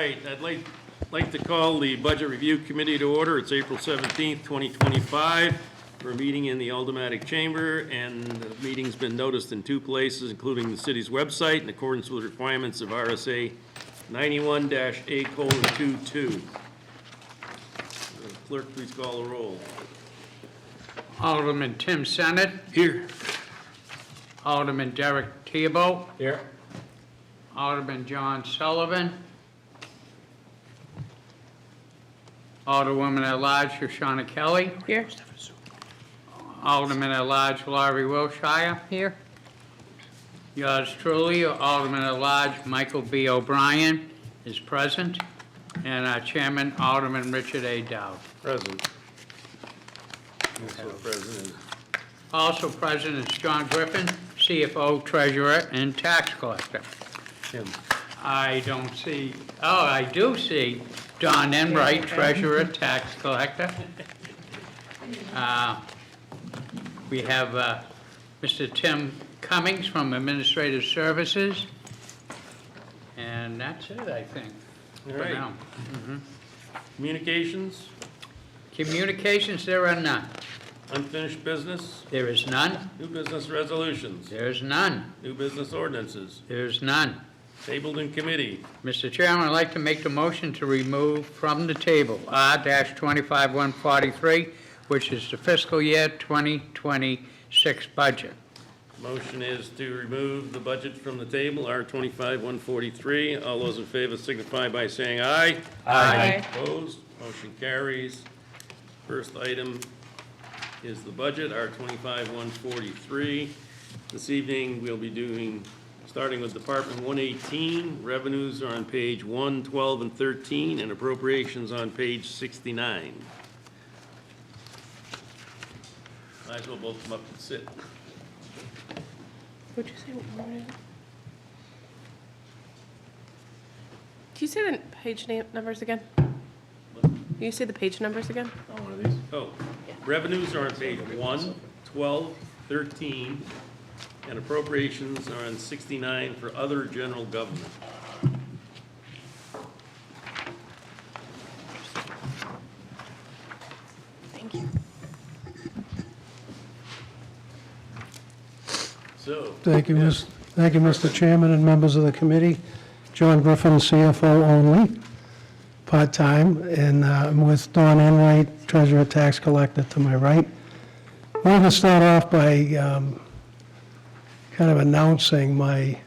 right, I'd like to call the Budget Review Committee to order. It's April 17th, 2025. We're meeting in the Aldermatic Chamber, and the meeting's been noticed in two places, including the city's website, in accordance with requirements of RSA 91-A:22. Clerk, please call the roll. Alderman Tim Senate. Here. Alderman Derek Theobald. Here. Alderman John Sullivan. Alderwoman at Large Shoshana Kelly. Here. Alderman at Large Laurie Wilshire. Here. Yours truly, Alderman at Large Michael B. O'Brien is present. And our chairman, Alderman Richard A. Dowd. Present. Also present. Also present is John Griffin, CFO, Treasurer, and Tax Collector. Tim. I don't see, oh, I do see Don Enright, Treasurer, Tax Collector. We have Mr. Tim Cummings from Administrative Services. And that's it, I think. All for right. now. Communications, Communications, there are none. unfinished business, There is none. new business resolutions, There is none. new business ordinances, There is none. tabled in committee. Mr. Chairman, I'd like to make the motion to remove from the table R-25143, which is the fiscal year 2026 budget. Motion is to remove the budget from the table, R-25-143. All those in favor signify by saying aye. Aye. Opposed? Motion carries. First item is the budget, R-25-143. This evening, we'll be starting with Department 118. Revenues are on page 1, 12, and 13, and appropriations on page 69. Might as well both come up and sit. What'd you say? What number is it? Can you say the page numbers again? Can you say the page numbers again? Oh, revenues are on page 1, 12, 13, and appropriations are on 69 for other general government. Thank you. So. Thank you, Mr. Chairman and members of the committee. John Griffin, CFO only, part-time, and I'm with Don Enright, Treasurer Tax Collector to my right. I wanted to start off by kind of announcing my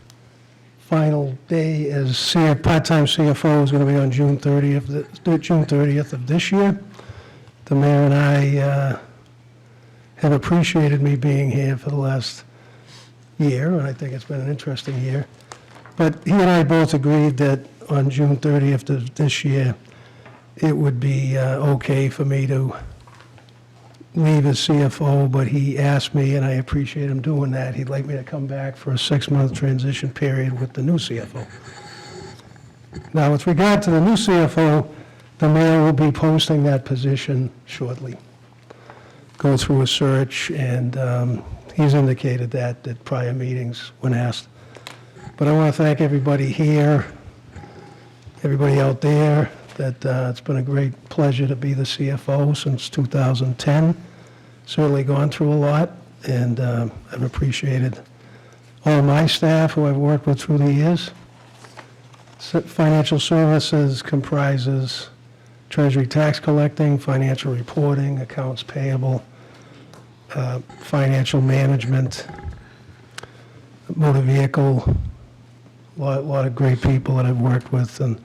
final day as part-time CFO is going to be on June 30th of this year. The mayor and I have appreciated me being here for the last year, and I think it's been an interesting year. But he and I both agreed that on June 30th of this year, it would be okay for me to leave as CFO, but he asked me, and I appreciate him doing that, he'd like me to come back for a 6-month transition period with the new CFO. Now, with regard to the new CFO, the mayor will be posting that position shortly. Go through a search, and he's indicated that at prior meetings when asked. But I want to thank everybody here, everybody out there, that it's been a great pleasure to be the CFO since 2010. Certainly gone through a lot, and I've appreciated all of my staff who I've worked with through the years. Financial services comprises treasury tax collecting, financial reporting, accounts payable, financial management, motor vehicle, a lot of great people that I've worked with. And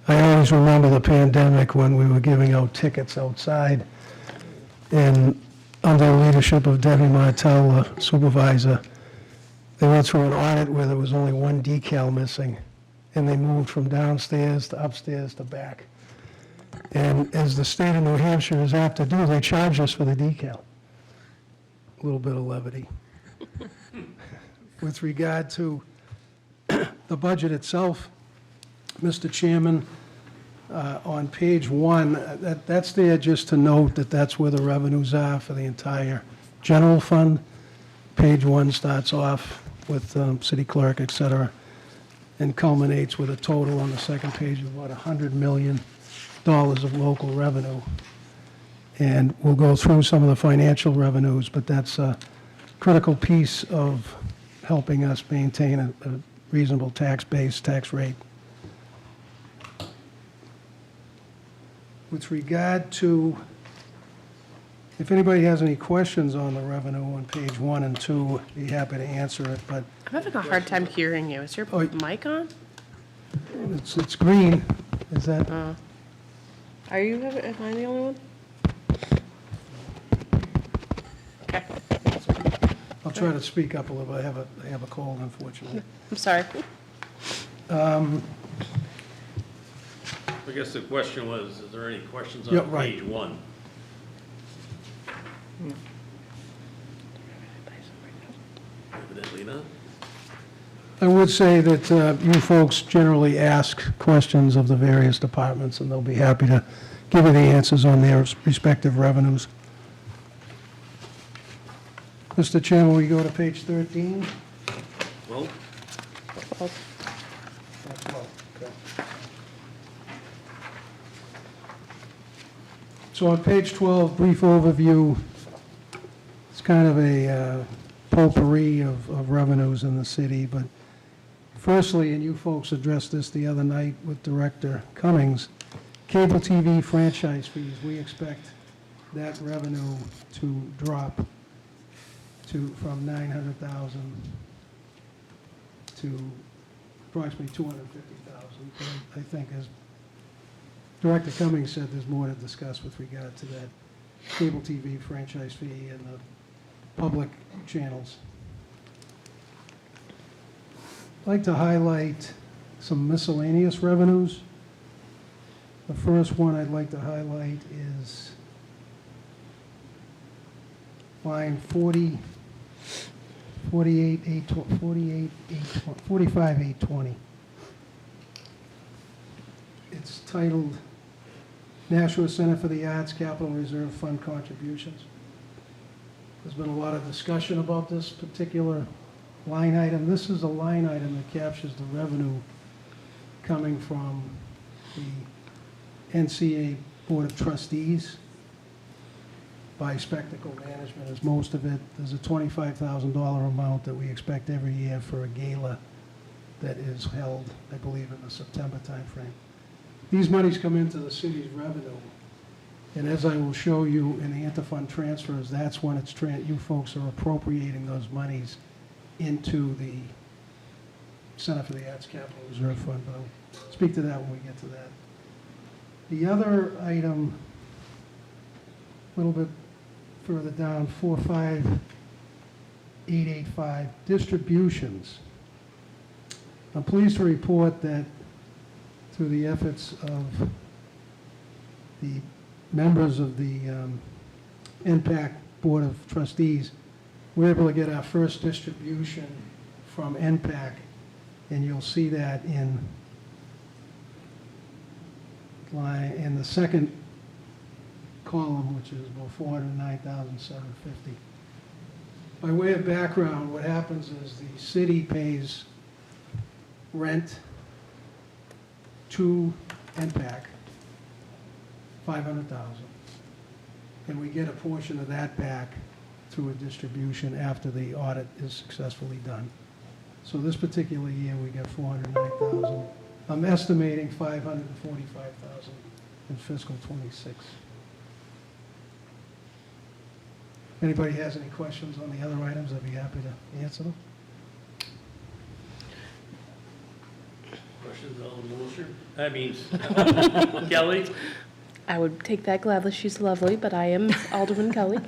I always remember the pandemic when we were giving out tickets outside, and under the leadership of Debbie Martell, the supervisor, they went through an audit where there was only one decal missing, and they moved from downstairs to upstairs to back. And as the state of New Hampshire is apt to do, they charge us for the decal. A little bit of levity. With regard to the budget itself, Mr. Chairman, on page 1, that's there just to note that that's where the revenues are for the entire general fund. Page 1 starts off with city clerk, et cetera. and culminates with a total on the second page of about $100 million of local revenue. And we'll go through some of the financial revenues, but that's a critical piece of helping us maintain a reasonable tax base, tax rate. With regard to, if anybody has any questions on the revenue on page 1 and 2, I'd be happy to answer it, but I'm having a hard time hearing you. Is your Oh, mic on? it's green. Is that, Are you, am I the only one? Okay, I'll try to speak up a little bit. I have a cold, unfortunately. I'm sorry. I guess the question was, is there any questions Yeah, on right. page 1? Evidently not. I would say that you folks generally ask questions of the various departments, and they'll be happy to give you the answers on their respective revenues. Mr. Chairman, we go to page 13? Well, Well, So on page 12, brief overview, it's kind of a potpourri of revenues in the city, but firstly, and you folks addressed this the other night with Director Cummings, cable TV franchise fees, we expect that revenue to drop from 900,000 to approximately 250,000. I think, as Director Cummings said, there's more to discuss with regard to that cable TV franchise fee and the public channels. I'd like to highlight some miscellaneous revenues. The first one I'd like to highlight is line 45,820. It's titled National Center for the Arts Capital Reserve Fund Contributions. There's been a lot of discussion about this particular line item. This is a line item that captures the revenue coming from the NCA Board of Trustees by Spectacle Management is most of it. There's a $25,000 amount that we expect every year for a gala that is held, I believe, in the September timeframe. These monies come into the city's revenue, and as I will show you in the interfund transfers, that's when it's you folks are appropriating those monies into the Center for the Arts Capital Reserve Fund, but I'll speak to that when we get to that. The other item, a little bit further down, 45885, distributions. I'm pleased to report that through the efforts of the members of the NPAC Board of Trustees, we're able to get our first distribution from NPAC, and you'll see that in the second column, which is about $409,750. By way of background, what happens is the city pays rent to NPAC, $500,000, and we get a portion of that back through a distribution after the audit is successfully done. So this particular year, we get $409,000. I'm estimating $545,000 in fiscal '26. Anybody has any questions on the other items, I'd be happy to answer them. questions on the motion? That means, Kelly? I would take that gladly. She's lovely, but I am Alderman Kelly.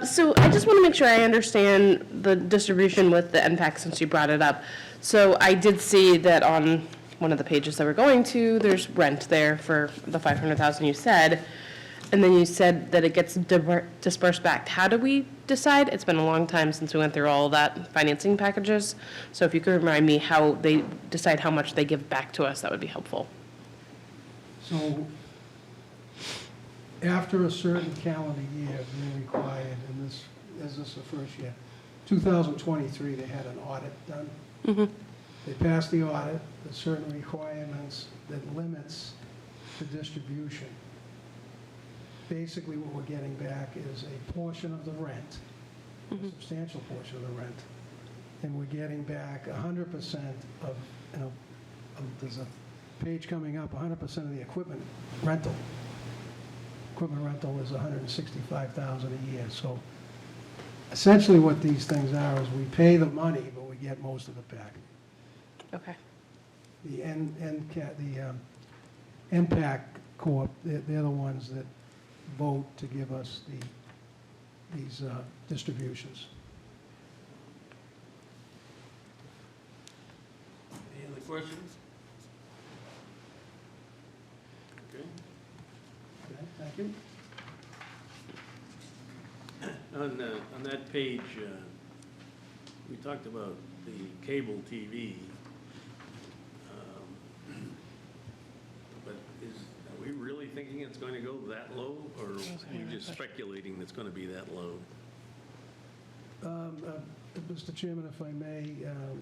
So I just want to make sure I understand the distribution with the NPAC since you brought it up. So I did see that on one of the pages that we're going to, there's rent there for the $500,000 you said, and then you said that it gets dispersed back. How do we decide? It's been a long time since we went through all of that financing packages. So if you could remind me how they decide how much they give back to us, that would be helpful. So after a certain calendar year, we're required, and this is the first year, 2023, they had an audit done. They passed the audit, there's certain requirements that limits the distribution. Basically, what we're getting back is a portion of the rent, a substantial portion of the rent, and we're getting back 100% of, there's a page coming up, 100% of the equipment rental. Equipment rental is $165,000 a year. So essentially what these things are is we pay the money, but we get most of it back. Okay. The NPAC Corp., they're the ones that vote to give us these distributions. Any other questions? Okay. Okay, thank you. On that page, we talked about the cable TV. But are we really thinking it's going to go that low, or are we just speculating it's going to be that low? Mr. Chairman, if I may,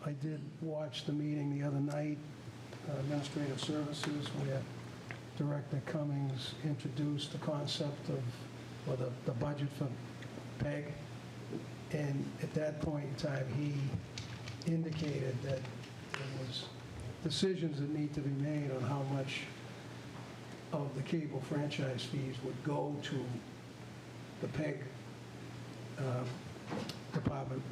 I did watch the meeting the other night, Administrative Services, where Director Cummings introduced the concept of, or the budget for PEG. And at that point in time, he indicated that there was decisions that need to be made on how much of the cable franchise fees would go to the PEG department.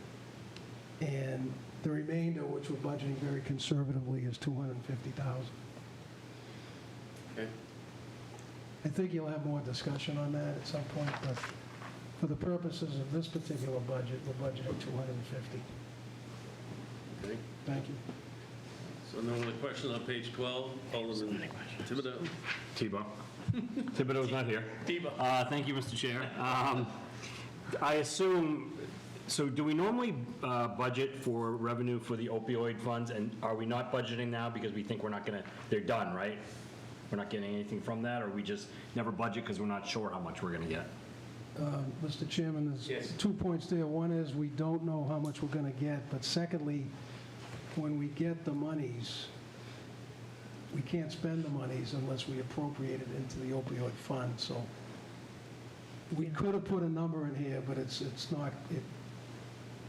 And the remainder, which we're budgeting very conservatively, is $250,000. Okay. I think you'll have more discussion on that at some point, but for the purposes of this particular budget, we're budgeting $250,000. Okay. Thank you. So no other questions on page 12? Alderman Thibodeau? Tebow. Thibodeau's not here. Tebow. Thank you, Mr. Chair. I assume, so do we normally budget for revenue for the opioid funds, and are we not budgeting now because we think we're not going to, they're done, right? We're not getting anything from that, or we just never budget because we're not sure how much we're going to get? Mr. Chairman, there's Yes. 2 points there. One is we don't know how much we're going to get, but secondly, when we get the monies, we can't spend the monies unless we appropriate it into the opioid fund. So we could have put a number in here, but it's not,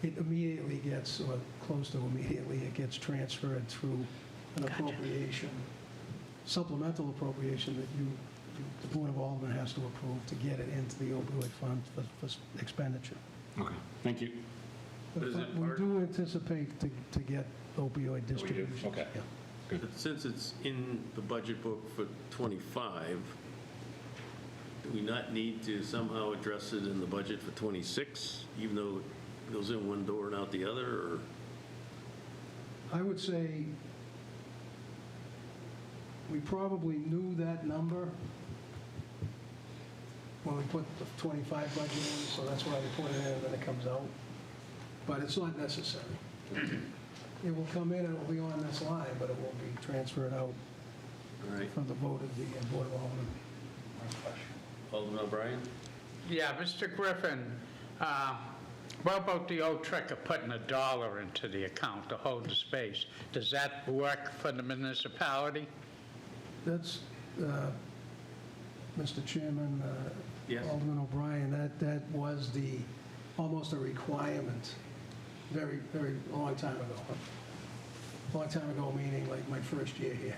it immediately gets, or close to immediately, it gets transferred through an appropriation, supplemental appropriation that the Board of Aldermen has to approve to get it into the opioid fund for expenditure. Okay, thank you. But is it We part- do anticipate to get opioid distributions. Okay. Yeah. But since it's in the budget book for '25, do we not need to somehow address it in the budget for '26, even though it goes in one door and out the other, or? I would say we probably knew that number when we put the 25 budget in, so that's why we put it in and then it comes out. But it's not necessary. It will come in and it will be on this line, but it won't be transferred out All right, from the vote of the Board of Aldermen. Alderman O'Brien? Yeah, Mr. Griffin, what about the old trick of putting $1 into the account to hold the space? Does that work for the municipality? That's, Mr. Chairman, Yes. Alderman O'Brien, that was almost a requirement very, very long time ago. Long time ago, meaning like my first year here.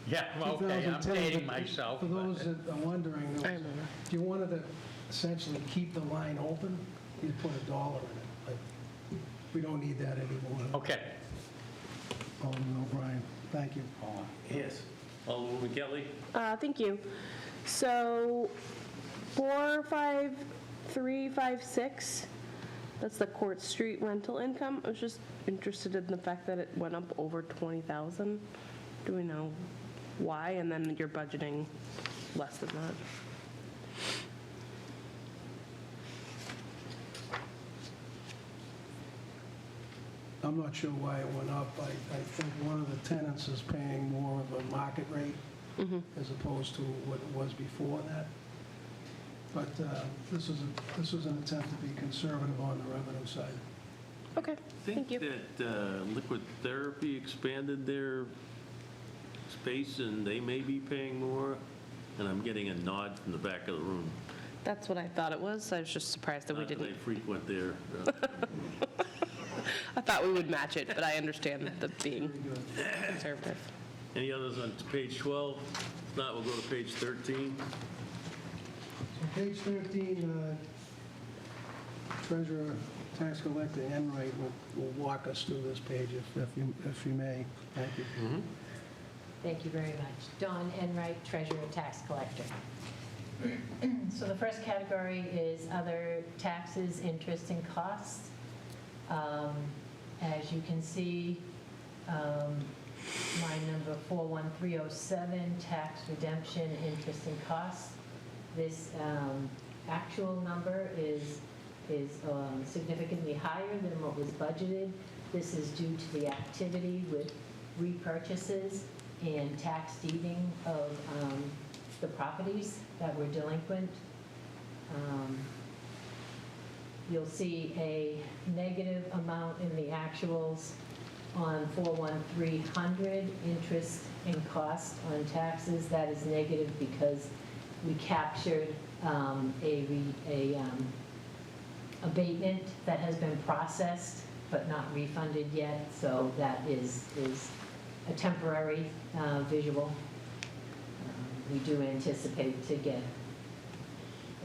Yeah, well, okay, I'm 2010, dating but myself. For those but- that are wondering, I remember. if you wanted to essentially keep the line open, you'd put $1 in it. Like, we don't need that anymore. Okay. Alderman O'Brien, thank you. Yes. Alderwoman Kelly? Thank you. So 45356, that's the Court Street rental income. I was just interested in the fact that it went up over 20,000. Do we know why? And then you're budgeting less than that. I'm not sure why it went up. I think one of the tenants is paying more of a market rate as opposed to what it was before that. But this was an attempt to be conservative on the revenue side. Okay, thank you. that Liquid Therapy expanded their space and they may be paying more, and I'm getting a nod from the back of the room. That's what I thought it was. I was just surprised that we Not that didn't. I frequent there. I thought we would match it, but I understand the being conservative. Any others on page 12? If not, we'll go to page 13. Page 13, Treasurer, Tax Collector Enright will walk us through this page if you may. Thank you. Thank you very much. Dawn Enright, Treasurer, Tax Collector. So the first category is other taxes, interest, and costs. As you can see, line number 41307, tax redemption, interest, and costs. This actual number is significantly higher than what was budgeted. This is due to the activity with repurchases and tax deeding of the properties that were delinquent. You'll see a negative amount in the actuals on 41300, interest and cost on taxes. That is negative because we captured a abatement that has been processed but not refunded yet, so that is a temporary visual. We do anticipate to get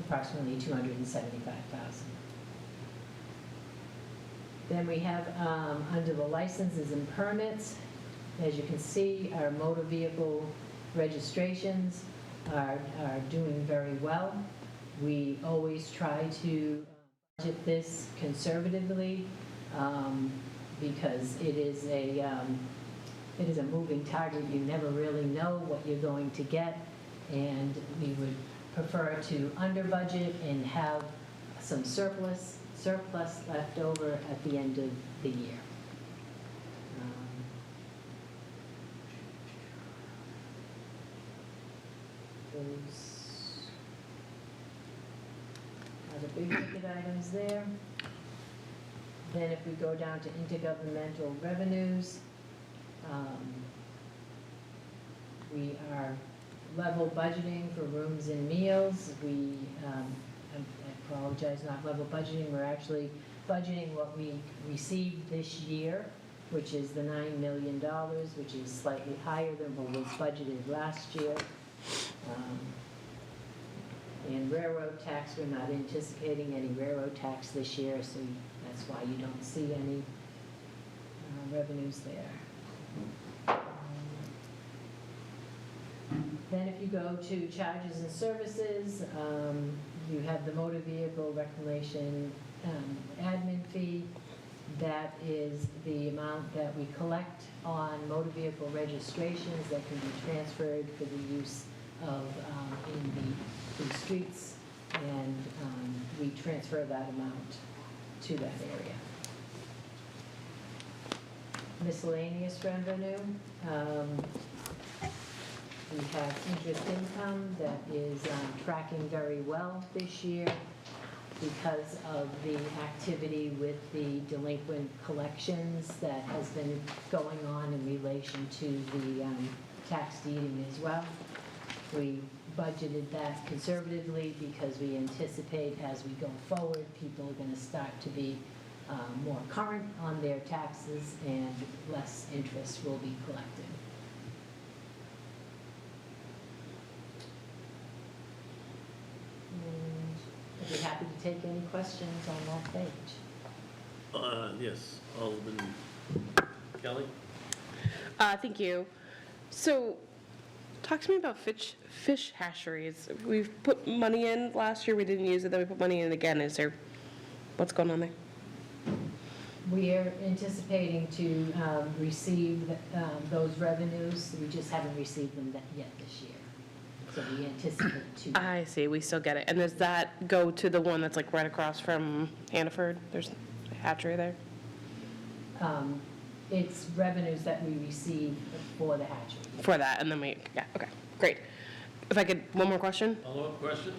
approximately $275,000. Then we have, under the licenses and permits, as you can see, our motor vehicle registrations are doing very well. We always try to budget this conservatively because it is a moving target. You never really know what you're going to get, and we would prefer to under budget and have some surplus left over at the end of the year. Those are the big ticket items there. Then if we go down to intergovernmental revenues, we are level budgeting for rooms and meals. I apologize, not level budgeting, we're actually budgeting what we received this year, which is the $9 million, which is slightly higher than what was budgeted last year. And railroad tax, we're not anticipating any railroad tax this year, so that's why you don't see any revenues there. Then if you go to charges and services, you have the motor vehicle reclamation admin fee. That is the amount that we collect on motor vehicle registrations that can be transferred for the use of in the streets, and we transfer that amount to that area. Miscellaneous revenue. We have interest income that is tracking very well this year because of the activity with the delinquent collections that has been going on in relation to the tax deeding as well. We budgeted that conservatively because we anticipate as we go forward, people are going to start to be more current on their taxes and less interest will be collected. And I'd be happy to take any questions on that page. Yes, Alderman Kelly? Thank you. So, talk to me about fish hatcheries. We've put money in last year, we didn't use it, then we put money in again. What's going on there? We are anticipating to receive those revenues. We just haven't received them yet this year. So we anticipate to. I see, we still get it. And does that go to the one that's like right across from Hannaford? There's a hatchery there? It's revenues that we receive for the hatchery. For that, and then okay, great. If I could, one more question? Follow-up question?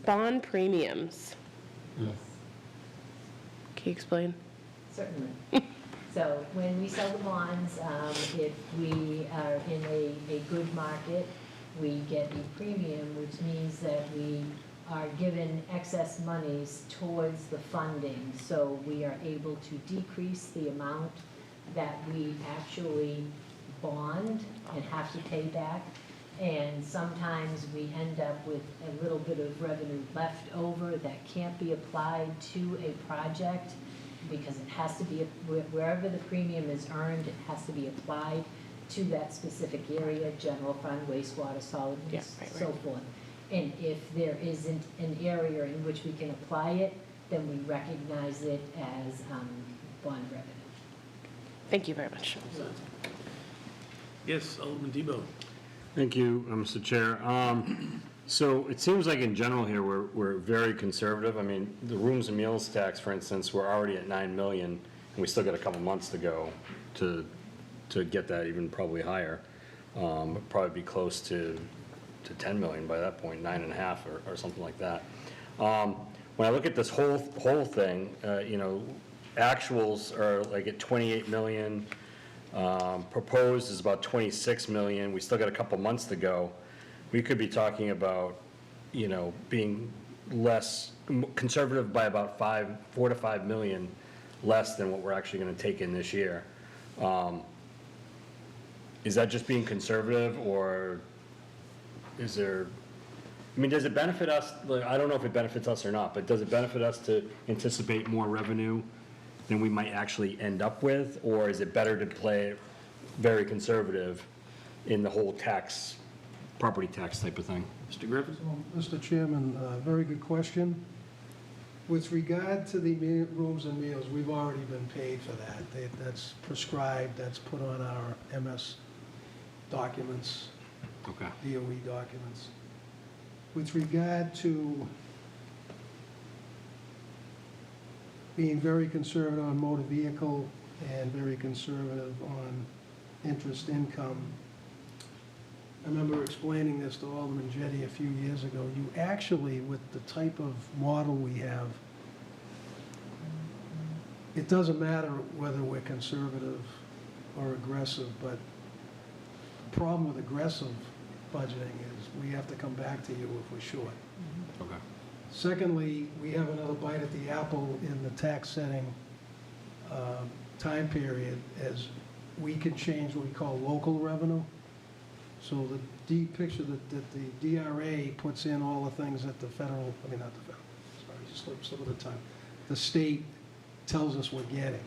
Bond premiums. Yes. you explain? Certainly. So when we sell the bonds, if we are in a good market, we get a premium, which means that we are given excess monies towards the funding. So we are able to decrease the amount that we actually bond and have to pay back. And sometimes we end up with a little bit of revenue left over that can't be applied to a project because it has to be, wherever the premium is earned, it has to be applied to that specific area, general fund, wastewater, solid Yeah, waste, right, so right. forth. And if there isn't an area in which we can apply it, then we recognize it as bond revenue. Thank you very much. Yes, Alderman Tebow. Thank you, Mr. Chair. So it seems like in general here, we're very conservative. I mean, the rooms and meals tax, for instance, we're already at 9 million, and we still got a couple months to go to get that even probably higher. It'd probably be close to 10 million by that point, 9.5 or something like that. When I look at this whole thing, actuals are like at 28 million. Proposed is about 26 million. We still got a couple months to go. We could be talking about, being less conservative by about 4 to 5 million less than what we're actually going to take in this year. Is that just being conservative, or is there, does it benefit us? Like, I don't know if it benefits us or not, but does it benefit us to anticipate more revenue than we might actually end up with? Or is it better to play very conservative in the whole property tax type of thing? Mr. Griffin? Mr. Chairman, very good question. With regard to the rooms and meals, we've already been paid for that. That's prescribed, that's put on our MS documents, Okay. DOE documents. With regard to being very conservative on motor vehicle and very conservative on interest income, I remember explaining this to Alderman Jettie a few years ago. You actually, with the type of model we have, it doesn't matter whether we're conservative or aggressive, but the problem with aggressive budgeting is we have to come back to you if we're short. Okay. Secondly, we have another bite at the apple in the tax setting time period, as we can change what we call local revenue. So the picture that the DRA puts in all the things that the federal, not the federal, sorry, slip of the tongue, the state tells us we're getting.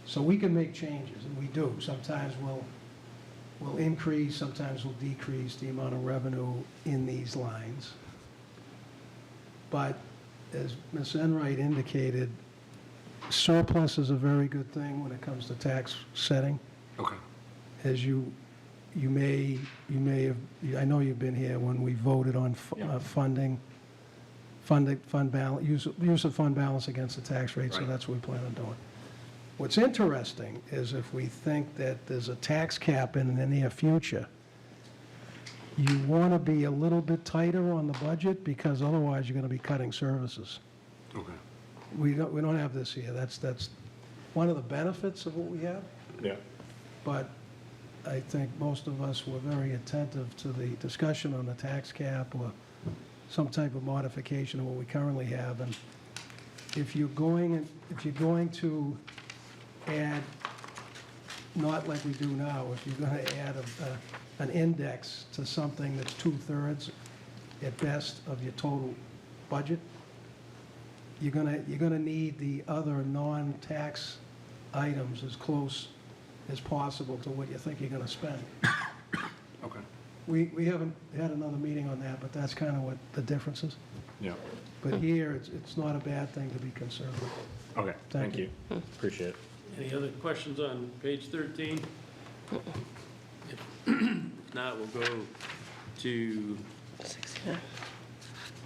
So we can make changes, and we do. Sometimes we'll increase, sometimes we'll decrease the amount of revenue in these lines. But as Ms. Enright indicated, surplus is a very good thing when it comes to tax setting. Okay. As you may have, I know you've been here when we voted on Yeah. fund balance, use of fund balance against the tax rate, so Right. that's what we plan on doing. What's interesting is if we think that there's a tax cap in the near future, you want to be a little bit tighter on the budget, because otherwise you're going to be cutting services. Okay. We don't have this here. That's one of the benefits of what we have, Yeah. but I think most of us were very attentive to the discussion on the tax cap or some type of modification of what we currently have. And if you're going to add, not like we do now, if you're going to add an index to something that's 2/3 at best of your total budget, you're gonna need the other non-tax items as close as possible to what you think you're gonna spend. Okay. We haven't had another meeting on that, but that's kind of what the difference is. Yeah. But here, it's not a bad thing to be conservative. Okay, Thank thank you. Appreciate it. Any other questions on page 13? If not, we'll go to 69.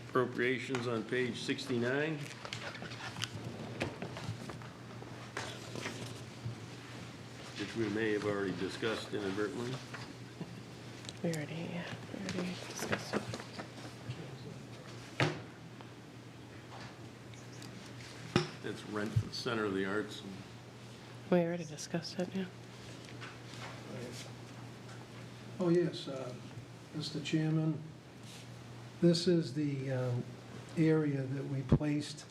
appropriations on page 69. Which we may have already discussed inadvertently. We already discussed it. That's rent rent for the Center of the Arts. We already discussed it, yeah. Oh, yes, Mr. Chairman, this is the area that we placed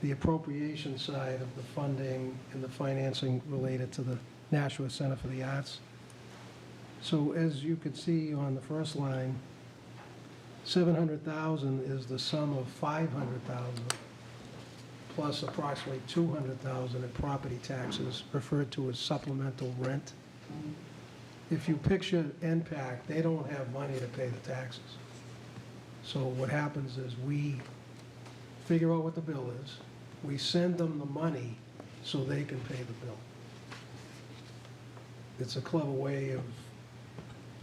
the appropriation side of the funding and the financing related to the Nashua Center for the Arts. So as you could see on the first line, 700,000 is the sum of 500,000 plus approximately 200,000 in property taxes, referred to as supplemental rent. If you picture NPAC, they don't have money to pay the taxes. So what happens is we figure out what the bill is, we send them the money so they can pay the bill. It's a clever way of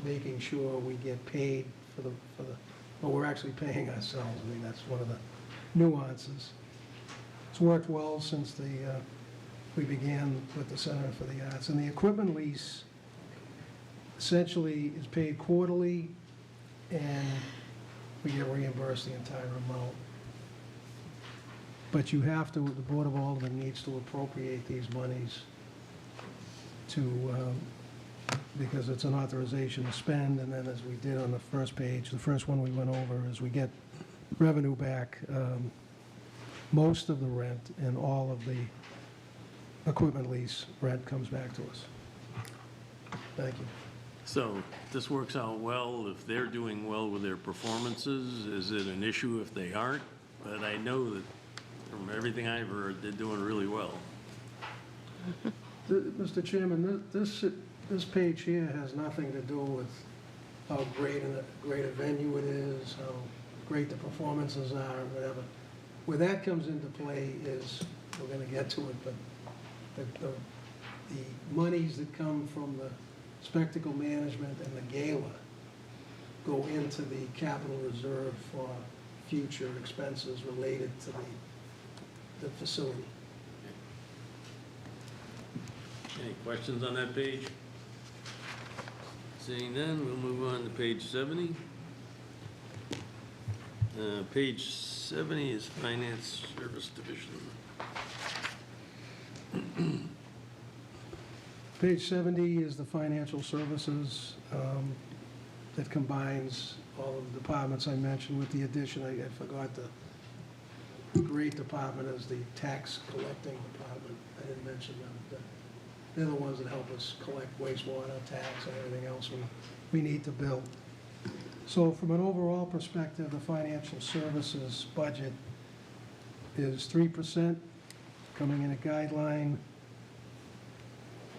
making sure we get paid for the, but we're actually paying ourselves. I mean, that's one of the nuances. It's worked well since we began with the Center for the Arts. And the equipment lease essentially is paid quarterly, and we get reimbursed the entire amount. But you have to, the Board of Aldermen needs to appropriate these monies to, because it's an authorization to spend, and then as we did on the first page, the first one we went over, is we get revenue back, most of the rent and all of the equipment lease rent comes back to us. Thank you. So this works out well if they're doing well with their performances. Is it an issue if they aren't? But I know that from everything I've heard, they're doing really well. Mr. Chairman, this page here has nothing to do with how great a venue it is, how great the performances are, whatever. Where that comes into play is, we're going to get to it, but the monies that come from the spectacle management and the gala go into the capital reserve for future expenses related to the facility. Any questions on that page? Seeing none, we'll move on to page 70. Page 70 is Finance Service Division. Page 70 is the financial services that combines all of the departments I mentioned, with the addition, I forgot the great department is the tax collecting department. I didn't mention them. They're the ones that help us collect wastewater, tax, and everything else we need to bill. So from an overall perspective, the financial services budget is 3%, coming in a guideline.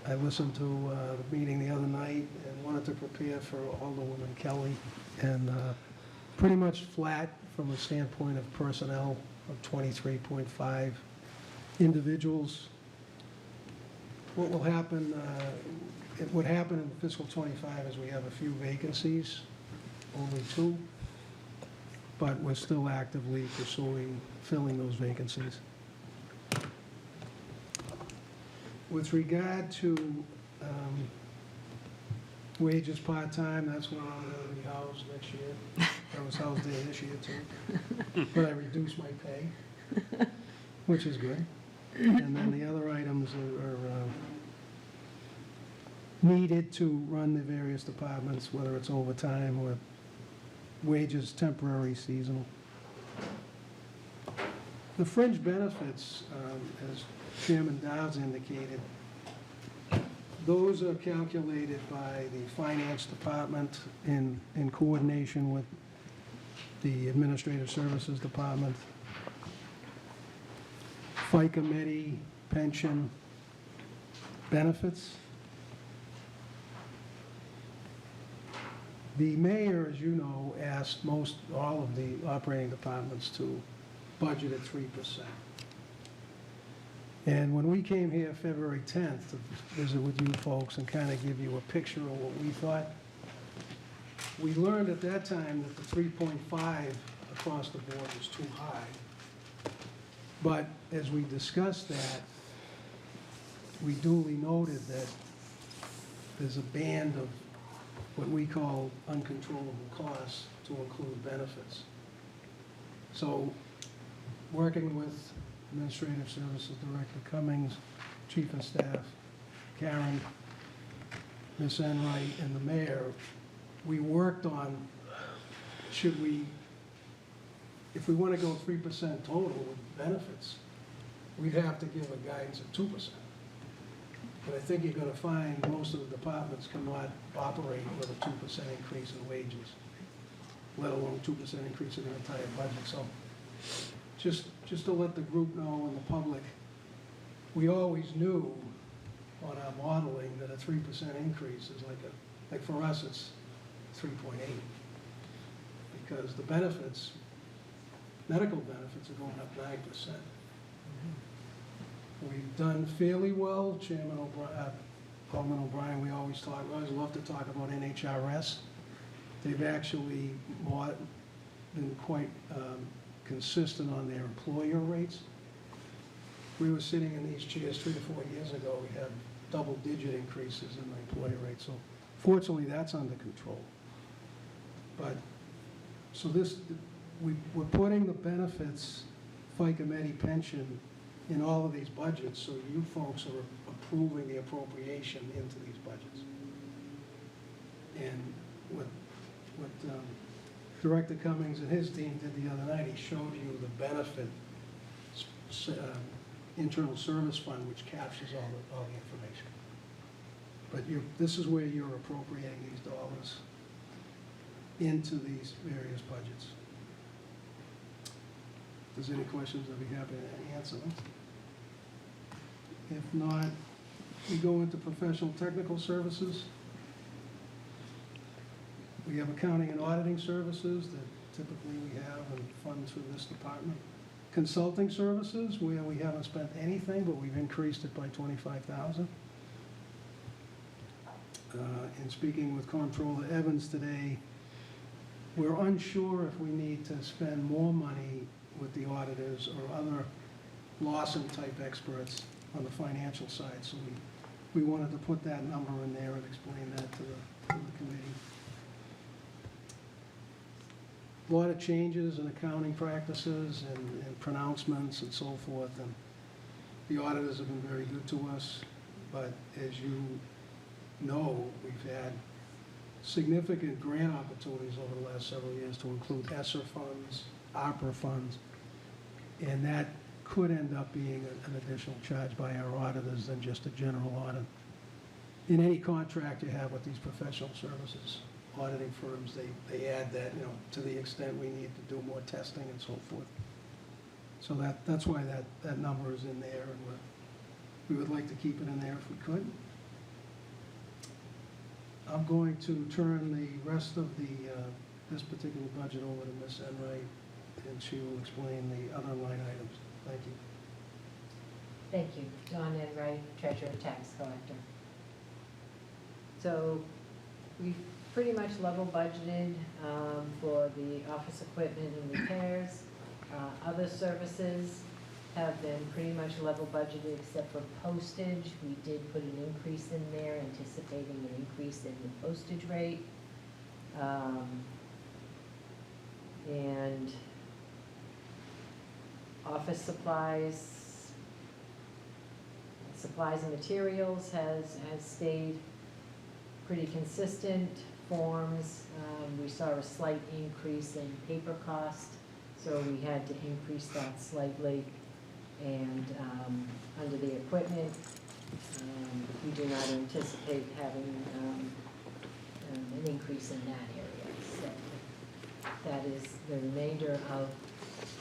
I listened to the meeting the other night and wanted to prepare for Alderwoman Kelly, and pretty much flat from a standpoint of personnel of 23.5 individuals. What will happen, what happened in fiscal '25 is we have a few vacancies, only 2, but we're still actively pursuing filling those vacancies. With regard to wages part-time, that's where I'm going to be housed next year. I was housed there this year too, but I reduced my pay, which is good. And then the other items are needed to run the various departments, whether it's overtime or wages, temporary, seasonal. The fringe benefits, as Chairman Dowds indicated, those are calculated by the finance department in coordination with the administrative services department. FICA, Medi, pension, benefits. The mayor, as you know, asked all of the operating departments to budget at 3%. And when we came here February 10th to visit with you folks and kind of give you a picture of what we thought, we learned at that time that the 3.5 across the board was too high. But as we discussed that, we duly noted that there's a band of what we call uncontrollable costs to include benefits. So working with Administrative Services Director Cummings, Chief of Staff Karen, Ms. Enright, and the mayor, we worked on, should we, if we want to go 3% total with benefits, we'd have to give a guidance of 2%. But I think you're going to find most of the departments cannot operate with a 2% increase in wages, let alone 2% increase in their entire budget. So just to let the group know and the public, we always knew on our modeling that a 3% increase is like for us, it's 3.8. Because the benefits, medical benefits are going up 9%. We've done fairly well. Alderman O'Brien, we always love to talk about NHRS. They've actually been quite consistent on their employer rates. We were sitting in these chairs 3 to 4 years ago. We had double-digit increases in the employer rate. So fortunately, that's under control. But, so we're putting the benefits, FICA Medi pension, in all of these budgets, so you folks are approving the appropriation into these budgets. And what Director Cummings and his team did the other night, he showed you the benefit internal service fund, which captures all the information. But this is where you're appropriating these dollars into these various budgets. If there's any questions, I'd be happy to answer them. If not, we go into professional technical services. We have accounting and auditing services that typically we have and fund through this department. Consulting services, where we haven't spent anything, but we've increased it by $25,000. In speaking with Comptroller Evans today, we're unsure if we need to spend more money with the auditors or other Lawson-type experts on the financial side. So we wanted to put that number in there and explain that to the committee. A lot of changes in accounting practices and pronouncements and so forth, and the auditors have been very good to us, but as you know, we've had significant grant opportunities over the last several years to include ESSER funds, ARPA funds, and that could end up being an additional charge by our auditors than just a general audit. In any contract you have with these professional services auditing firms, they add that, to the extent we need to do more testing and so forth. So that's why that number is in there, and we would like to keep it in there if we could. I'm going to turn the rest of this particular budget over to Ms. Enright, and she will explain the other line items. Thank you. Thank you. Dawn Enright, Treasurer Tax Collector. So we've pretty much level budgeted for the office equipment and repairs. Other services have been pretty much level budgeted except for postage. We did put an increase in there, anticipating an increase in the postage rate. And office supplies and materials has stayed pretty consistent. Forms, we saw a slight increase in paper cost, so we had to increase that slightly. And under the equipment, we do not anticipate having an increase in that area. So that is the remainder of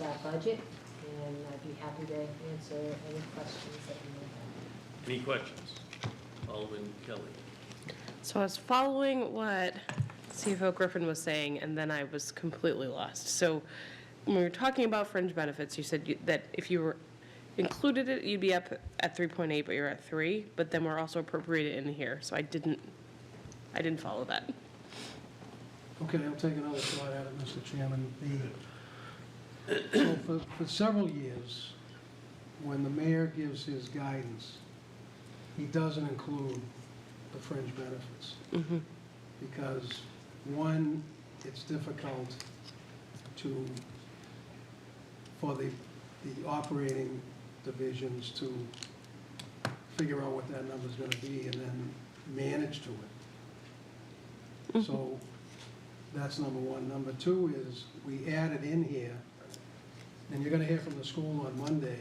that budget, and I'd be happy to answer any questions that you may have. Any questions? Alderman Kelly. So I was following what CFO Griffin was saying, and then I was completely lost. So when we were talking about fringe benefits, you said that if you were included it, you'd be up at 3.8, but you're at 3, but then we're also appropriated in here. So I didn't follow that. Okay, I'll take another shot at it, Mr. Chairman. So for several years, when the mayor gives his guidance, he doesn't include the fringe benefits. Mm-hmm. Because, one, it's difficult for the operating divisions to figure out what that number's gonna be and then manage to it. So that's number one. Number two is, we added in here, and you're gonna hear from the school on Monday,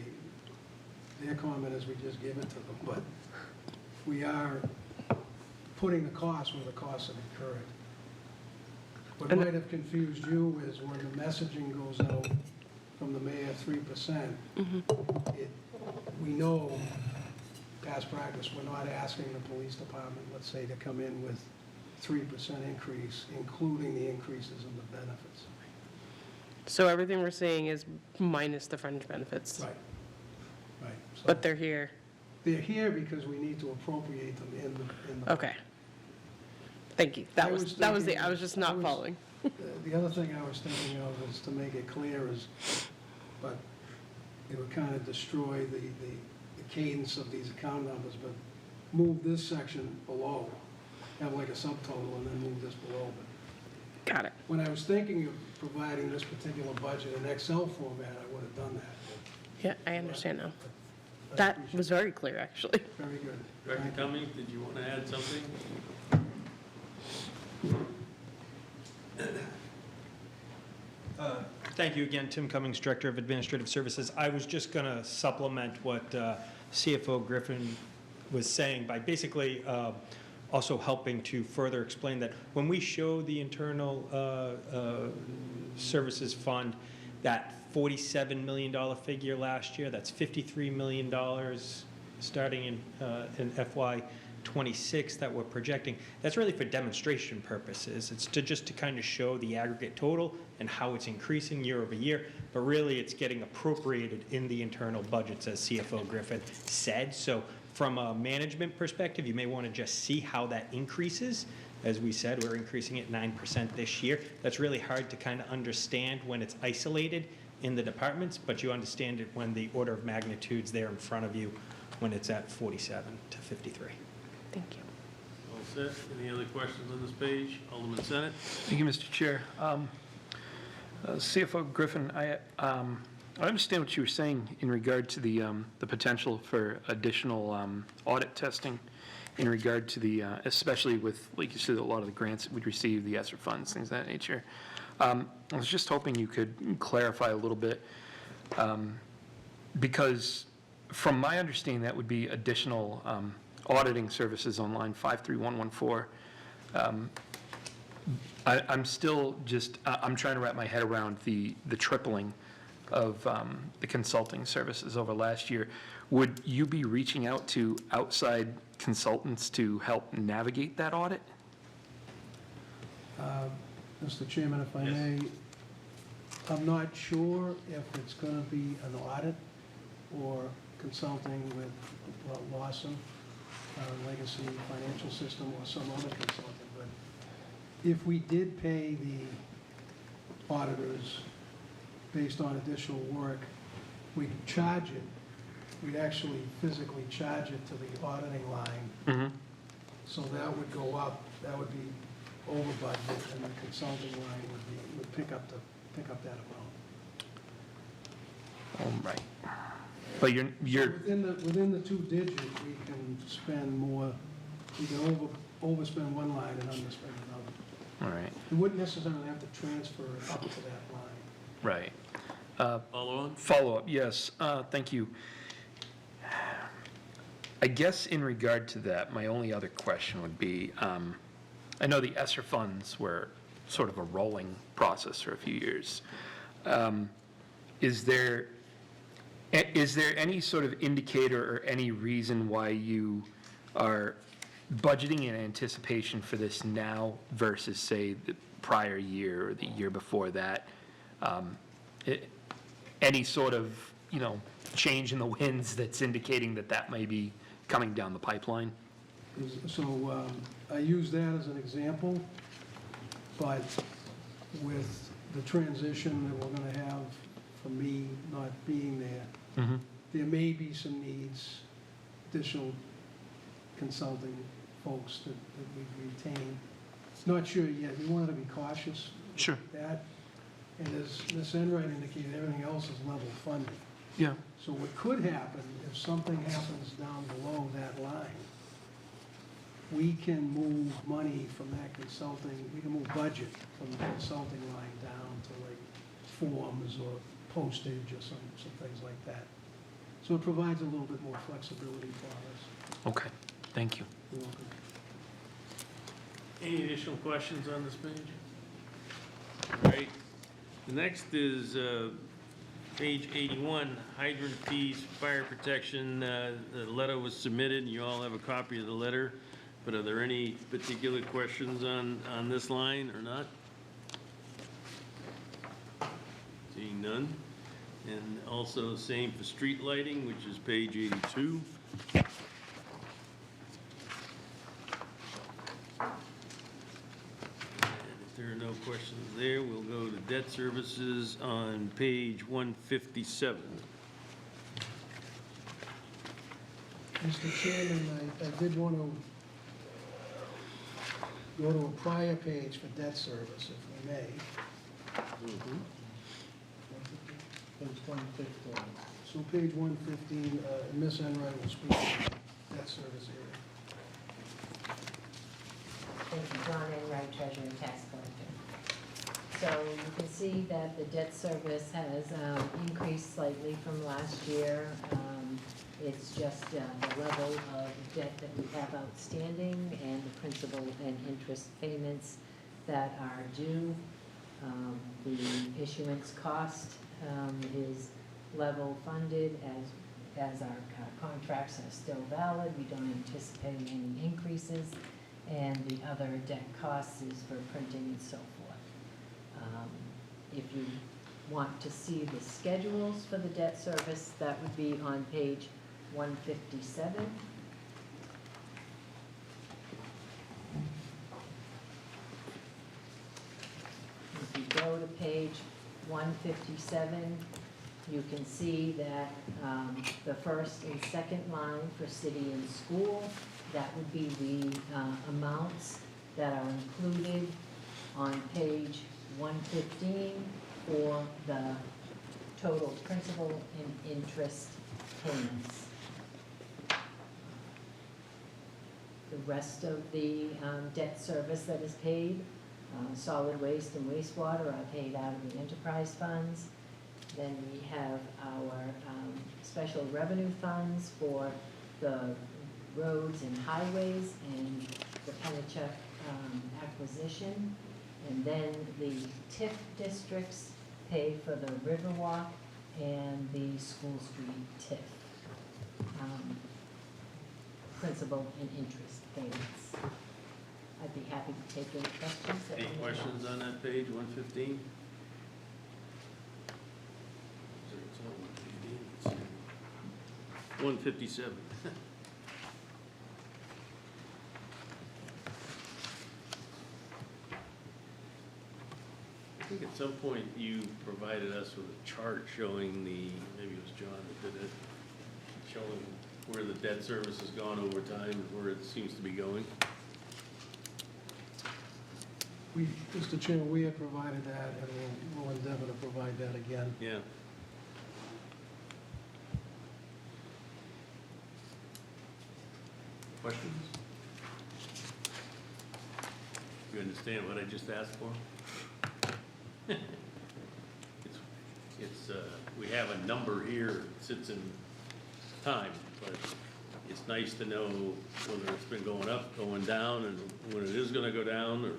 their comment is we just give it to them, but we are putting the costs where the costs are incurred. What might have confused you is when the messaging goes out from the mayor, 3%, we know, past practice, we're not asking the police department, let's say, to come in with 3% increase, including the increases in the benefits. So everything we're saying is minus the fringe benefits, Right. Right. So but they're here. they're here because we need to appropriate them in the. Okay. Thank you. I was I was thinking- just I not was- following. The other thing I was thinking of is to make it clear is, but it would kind of destroy the cadence of these account numbers, but move this section below, have like a subtotal, and then move this below. But Got it. when I was thinking of providing this particular budget in Excel format, I would have done that. Yeah, I understand now. I That appreciate was very clear, actually. it. Very good. Director Thank you. Cummings, did you want to add something? Thank you again, Tim Cummings, Director of Administrative Services. I was just going to supplement what CFO Griffin was saying by basically also helping to further explain that when we show the internal services fund, that $47 million figure last year, that's $53 million starting in FY '26 that we're projecting. That's really for demonstration purposes. It's just to kind of show the aggregate total and how it's increasing year over year, but really it's getting appropriated in the internal budgets, as CFO Griffin said. So from a management perspective, you may want to just see how that increases. As we said, we're increasing it 9% this year. That's really hard to kind of understand when it's isolated in the departments, but you understand it when the order of magnitude's there in front of you, when it's at 47 to 53. Thank you. All set. Any other questions on this page? Alderman Senate? Thank you, Mr. Chair. CFO Griffin, I understand what you were saying in regard to the potential for additional audit testing in regard to the, especially with, like you said, a lot of the grants that we'd receive, the ESSER funds, things of that nature. I was just hoping you could clarify a little bit, because from my understanding, that would be additional auditing services on line 53114. I'm still just, I'm trying to wrap my head around the tripling of the consulting services over last year. Would you be reaching out to outside consultants to help navigate that audit? Mr. Chairman, if I Yes. may, I'm not sure if it's going to be an audit or consulting with Lawson, Legacy Financial System, or some other consulting, but if we did pay the auditors based on additional work, we'd charge it, we'd actually physically charge it to the auditing line. Mm-hmm. So that would go up, that would be over budget, and the consulting line would pick up that amount. Right. But you're, Within the two digits, we can spend more, we can overspend one line and underspend another. all right, We wouldn't necessarily have to transfer it up to that line. right. Follow on? Follow-up, yes, thank you. I guess in regard to that, my only other question would be, I know the ESSER funds were sort of a rolling process for a few years. Is there any sort of indicator or any reason why you are budgeting in anticipation for this now versus, say, the prior year or the year before that? Any sort of, change in the winds that's indicating that that may be coming down the pipeline? So I use that as an example, but with the transition that we're going to have for me not being there, there may be some needs, additional consulting folks that we retain. Not sure yet. We wanted to be cautious Sure. with that. And as Ms. Enright indicated, everything else is level funded. Yeah. So what could happen, if something happens down below that line, we can move money from that consulting, we can move budget from the consulting line down to like forms or postage or some things like that. So it provides a little bit more flexibility for us. Okay, thank you. You're welcome. Any additional questions on this page? All right, the next is page 81, hydrant fees, fire protection. The letter was submitted, and you all have a copy of the letter, but are there any particular questions on this line or not? Seeing none. And also same for street lighting, which is page 82. If there are no questions there, we'll go to debt services on page 157. Mr. Chairman, I did want to go to a prior page for debt service, if we may. Page 115. So page 115, Ms. Enright will speak to debt service area. Thank you, John Enright, Treasurer and Tax Collector. So you can see that the debt service has increased slightly from last year. It's just the level of debt that we have outstanding and the principal and interest payments that are due. The issuance cost is level funded as our contracts are still valid. We don't anticipate any increases. And the other debt costs is for printing and so forth. If you want to see the schedules for the debt service, that would be on page 157. If you go to page 157, you can see that the first and second line for city and school, that would be the amounts that are included on page 115 for the total principal and interest payments. The rest of the debt service that is paid, solid waste and wastewater, are paid out of the enterprise funds. Then we have our special revenue funds for the roads and highways and the Pennachuck acquisition. And then the TIF districts pay for the Riverwalk and the School Street TIF, principal and interest payments. I'd be happy to take any questions. that Any you may have. questions on that page, 115? It's all 115. 157. I think at some point you provided us with a chart showing maybe it was John that did it, showing where the debt service has gone over time and where it seems to be going. Mr. Chairman, we had provided that, and we'll endeavor to provide that again. Yeah. Questions? You understand what I just asked for? We have a number here, it sits in time, but it's nice to know whether it's been going up, going down, and when it is gonna go down, or,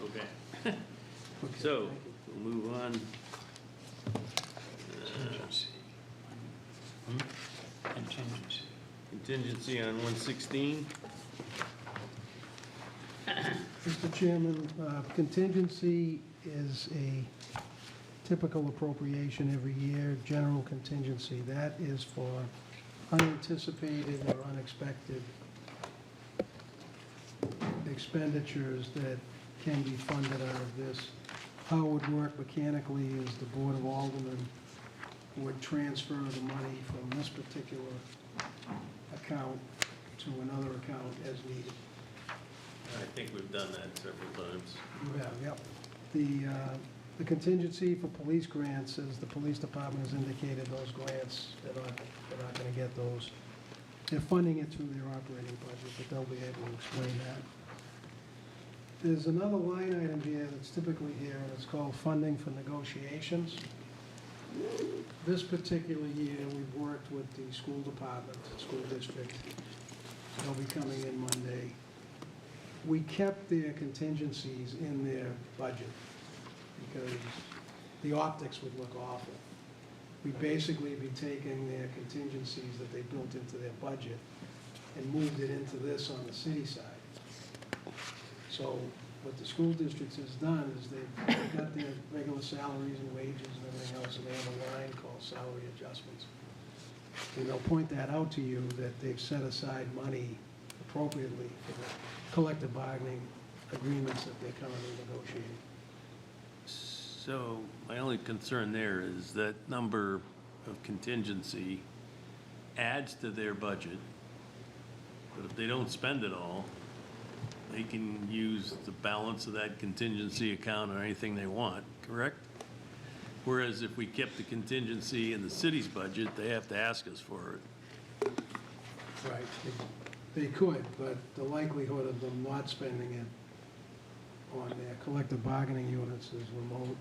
okay. So, we'll move on. Contingency on 116. Mr. Chairman, contingency is a typical appropriation every year, general contingency. That is for unanticipated or unexpected expenditures that can be funded out of this. How it would work mechanically is the Board of Aldermen would transfer the money from this particular account to another account as needed. I think we've done that several times. You have, yep. The The contingency for police grants, as the police department has indicated, those grants, they're not gonna get those. They're funding it through their operating budget, but they'll be able to explain that. There's another line item here that's typically here, and it's called funding for negotiations. This particular year, we've worked with the school department, school district. They'll be coming in Monday. We kept their contingencies in their budget because the optics would look awful. We'd basically be taking their contingencies that they built into their budget and moved it into this on the city side. So what the school district has done is they've got their regular salaries and wages and everything else, and they have a line called salary adjustments. And they'll point that out to you, that they've set aside money appropriately for the collective bargaining agreements that they're currently negotiating. So my only concern there is that number of contingency adds to their budget, but if they don't spend it all, they can use the balance of that contingency account on anything they want, correct? Whereas if we kept the contingency in the city's budget, they have to ask us for it. Right. They could, but the likelihood of them not spending it on their collective bargaining units is remote.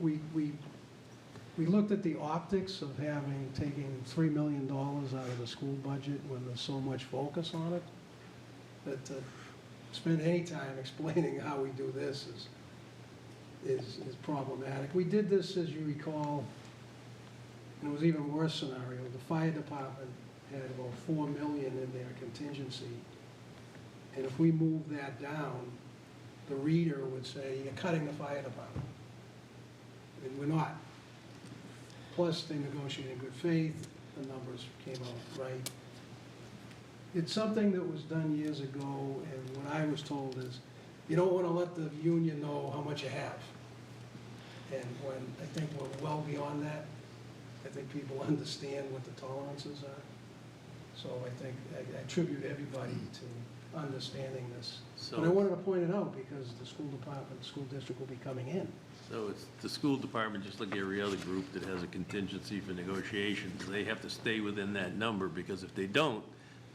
We looked at the optics of taking $3 million out of the school budget when there's so much focus on it, that to spend any time explaining how we do this is problematic. We did this, as you recall, and it was even worse scenario. The fire department had about $4 million in their contingency, and if we move that down, the reader would say, you're cutting the fire department. And we're not. Plus, they negotiated in good faith, the numbers came out right. It's something that was done years ago, and what I was told is, you don't want to let the union know how much you have. And when I think we're well beyond that, I think people understand what the tolerances are. So I think I attribute everybody to understanding this. So- But I wanted to point it out because the school department, the school district will be coming in. So it's the school department, just like every other group that has a contingency for negotiations, they have to stay within that number, because if they don't,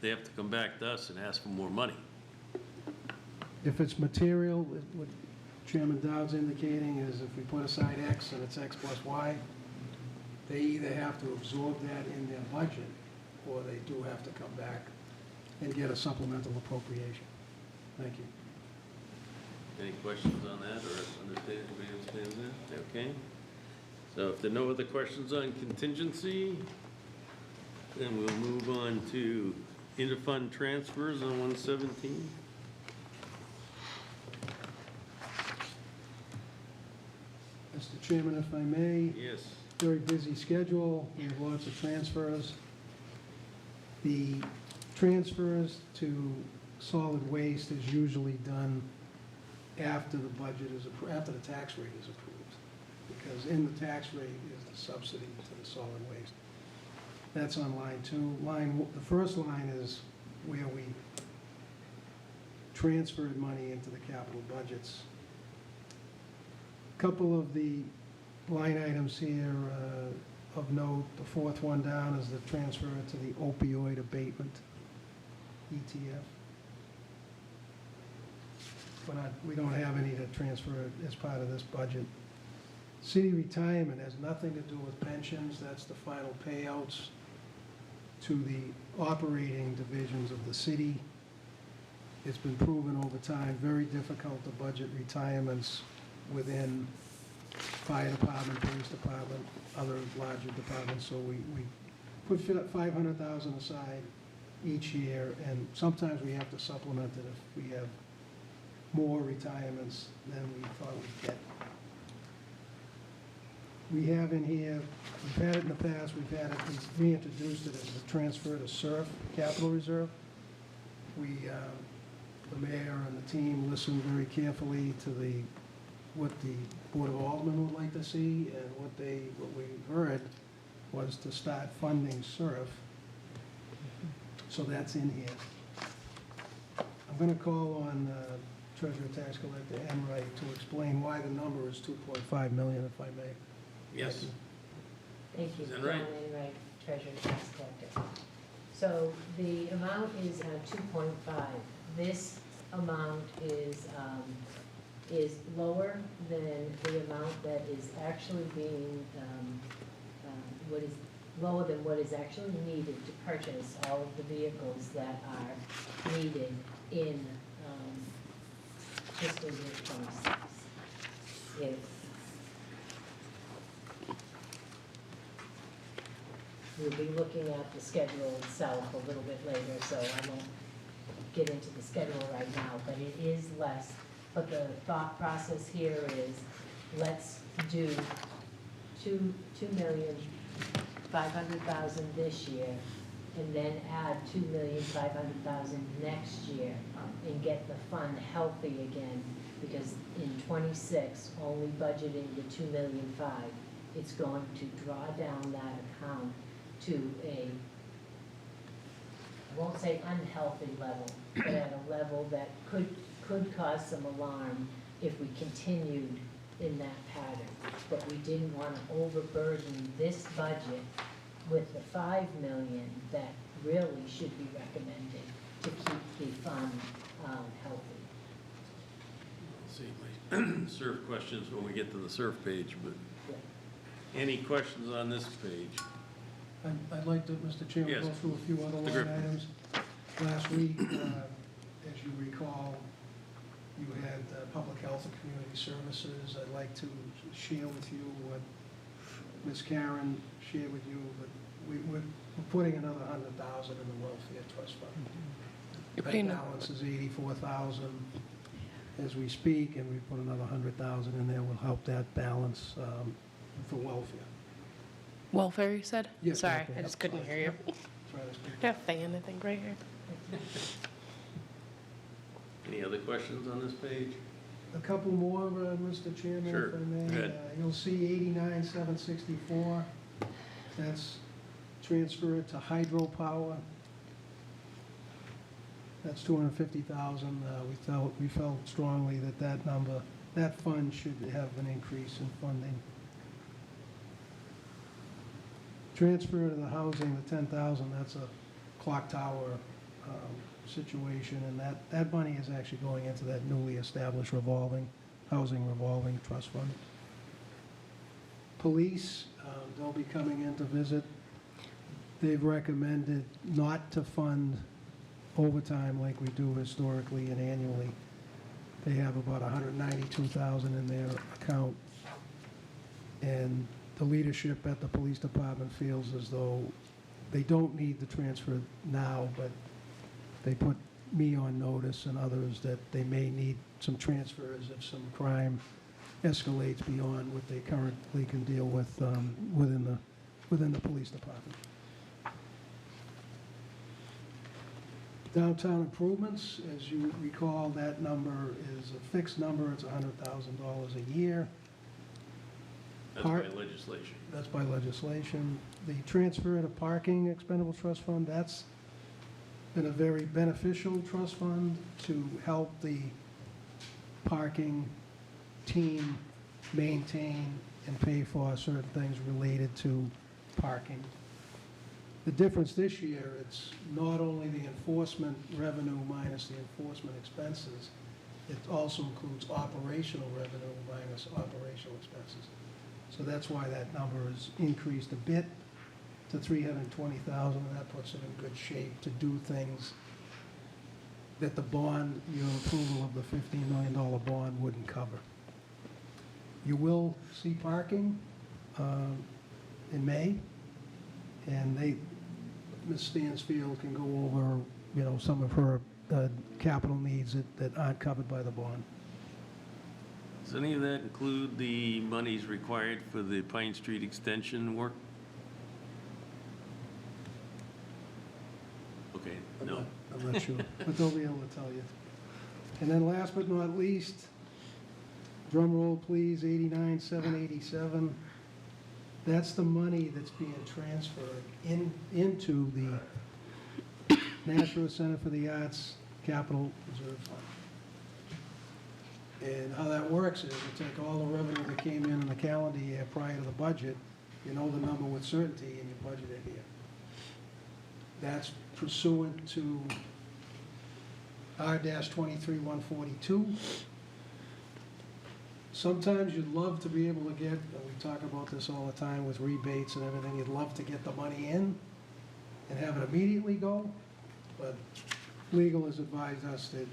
they have to come back to us and ask for more money. If it's material, what Chairman Dowd's indicating is if we put aside X and it's X plus Y, they either have to absorb that in their budget, or they do have to come back and get a supplemental appropriation. Thank you. Any questions on that, or everybody understands that? Okay. So if there are no other questions on contingency, then we'll move on to interfund transfers on 117. Mr. Chairman, if I may, Yes. very busy schedule, we have lots of transfers. The transfers to solid waste is usually done after the budget is, after the tax rate is approved, because in the tax rate is the subsidy to the solid waste. That's on line 2. The first line is where we transferred money into the capital budgets. Couple of the line items here of note. The fourth one down is the transfer to the opioid abatement, ETF. We don't have any to transfer as part of this budget. City retirement has nothing to do with pensions. That's the final payouts to the operating divisions of the city. It's been proven over time, very difficult to budget retirements within fire department, police department, other larger departments. So we put $500,000 aside each year, and sometimes we have to supplement it if we have more retirements than we thought we'd get. We have in here, we've had it in the past, we've reintroduced it as a transfer to SURF, capital reserve. The mayor and the team listened very carefully to what the Board of Aldermen would like to see, and what we heard was to start funding SURF. So that's in here. I'm going to call on Treasurer Tax Collector Enright to explain why the number is 2.5 million, if I may. Yes. Thank you, Is that John right? Enright, Treasurer Tax Collector. So the amount is 2.5. This amount is lower than the amount that is actually being, lower than what is actually needed to purchase all of the vehicles that are needed in fiscal year '26. If we'll be looking at the schedule itself a little bit later, so I won't get into the schedule right now, but it is less. But the thought process here is, let's do 2,500,000 this year, and then add 2,500,000 next year, and get the fund healthy again, because in '26, only budgeting the 2,500,000, it's going to draw down that account to a, I won't say unhealthy level, but at a level that could cause some alarm if we continued in that pattern. But we didn't want to overburden this budget with the 5 million that really should be recommended to keep the fund healthy. Let's see, my surf questions when we get to the surf page, but Yeah. any questions on this page? I'd like to, Mr. Chairman, Yes. go through a few other Mr. line Griffin. items. Last week, as you recall, you had Public Health and Community Services. I'd like to share with you what Ms. Karen shared with you, that we're putting another 100,000 in the welfare trust fund. You're That putting- balance is 84,000 as we speak, and we put another 100,000 in there, will help that balance for welfare. Welfare, you said? Yes, Sorry, welfare, I just yep, couldn't sorry. hear you. Try to speak. Yeah, fan, I think, right here. Any other questions on this page? A couple more, Mr. Chairman, Sure, if I may. go ahead. You'll see 89,764. That's transferred to hydropower. That's 250,000. We felt strongly that number, that fund should have an increase in funding. Transfer to the housing, the 10,000, that's a clock tower situation, and that money is actually going into that newly established housing revolving trust fund. Police, they'll be coming in to visit. They've recommended not to fund overtime like we do historically and annually. They have about 192,000 in their account, and the leadership at the police department feels as though they don't need the transfer now, but they put me on notice and others that they may need some transfers if some crime escalates beyond what they currently can deal with within the police department. Downtown improvements, as you recall, that number is a fixed number. It's $100,000 a year. That's by Part- legislation. That's by legislation. The transfer to parking expendable trust fund, that's been a very beneficial trust fund to help the parking team maintain and pay for certain things related to parking. The difference this year, it's not only the enforcement revenue minus the enforcement expenses, it also includes operational revenue minus operational expenses. So that's why that number is increased a bit to 320,000, and that puts it in good shape to do things that the bond, your approval of the $15 million bond wouldn't cover. You will see parking in May, and Ms. Stansfield can go over, some of her capital needs that aren't covered by the bond. Does any of that include the monies required for the Pine Street extension work? Okay, no. I'm not sure, but they'll be able to tell you. And then last but not least, drum roll please, 89,787. That's the money that's being transferred into the Nashua Center for the Arts Capital Reserve Fund. And how that works is you take all the revenue that came in the calendar year prior to the budget, you know the number with certainty, and you budget it here. That's pursuant to R-23-142. Sometimes you'd love to be able to get, and we talk about this all the time with rebates and everything, you'd love to get the money in and have it immediately go, but legal has advised us that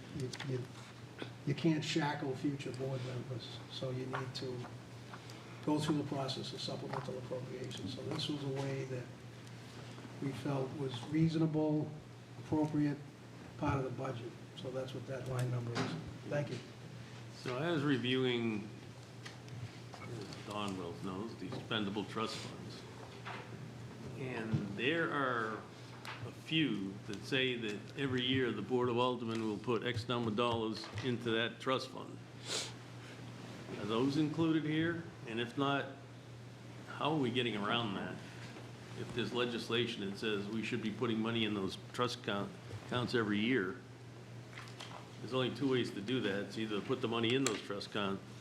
you can't shackle future board members, so you need to go through the process of supplemental appropriation. So this was a way that we felt was reasonable, appropriate, part of the budget. So that's what that line number is. Thank you. So I was reviewing, as Don well knows, the expendable trust funds. And there are a few that say that every year the Board of Aldermen will put X number of dollars into that trust fund. Are those included here? And if not, how are we getting around that? If there's legislation that says we should be putting money in those trust accounts every year, there's only two ways to do that. It's either put the money in those trust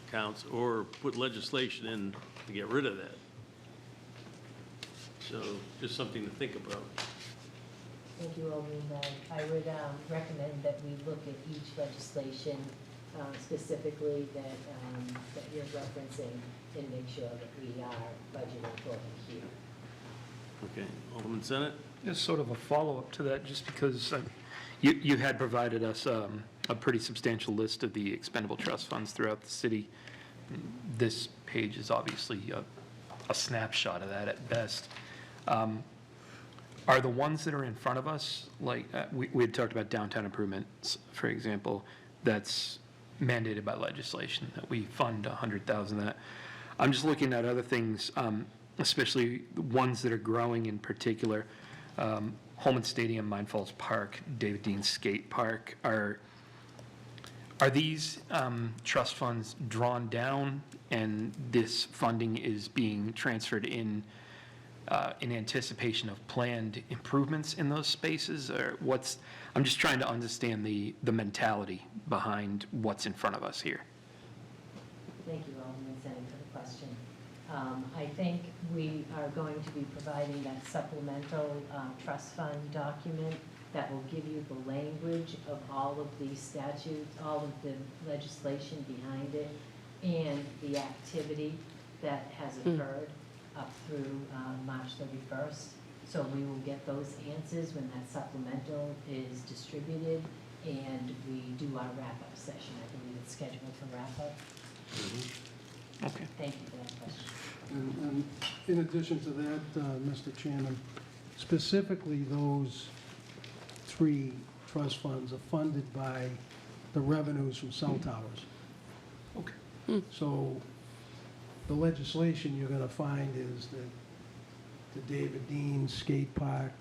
accounts or put legislation in to get rid of that. So just something to think about. Thank you, Alderman. I would recommend that we look at each legislation specifically that you're referencing and make sure that we are budgeting for it here. Okay, Alderman Senate? Just sort of a follow-up to that, just because you had provided us a pretty substantial list of the expendable trust funds throughout the city. This page is obviously a snapshot of that at best. Are the ones that are in front of us, like, we had talked about downtown improvements, for example, that's mandated by legislation, that we fund 100,000 that. I'm just looking at other things, especially the ones that are growing in particular. Holman Stadium, Mine Falls Park, David Dean Skate Park. Are these trust funds drawn down and this funding is being transferred in anticipation of planned improvements in those spaces? Or I'm just trying to understand the mentality behind what's in front of us here. Thank you, Alderman Senate, for the question. I think we are going to be providing that supplemental trust fund document that will give you the language of all of the statutes, all of the legislation behind it, and the activity that has occurred up through March 31st. So we will get those answers when that supplemental is distributed, and we do our wrap-up session. I believe it's scheduled for wrap-up. Okay. Thank you for that question. And in addition to that, Mr. Chairman, specifically those three trust funds are funded by the revenues from cell towers. Okay. So the legislation you're going to find is that the David Dean Skate Park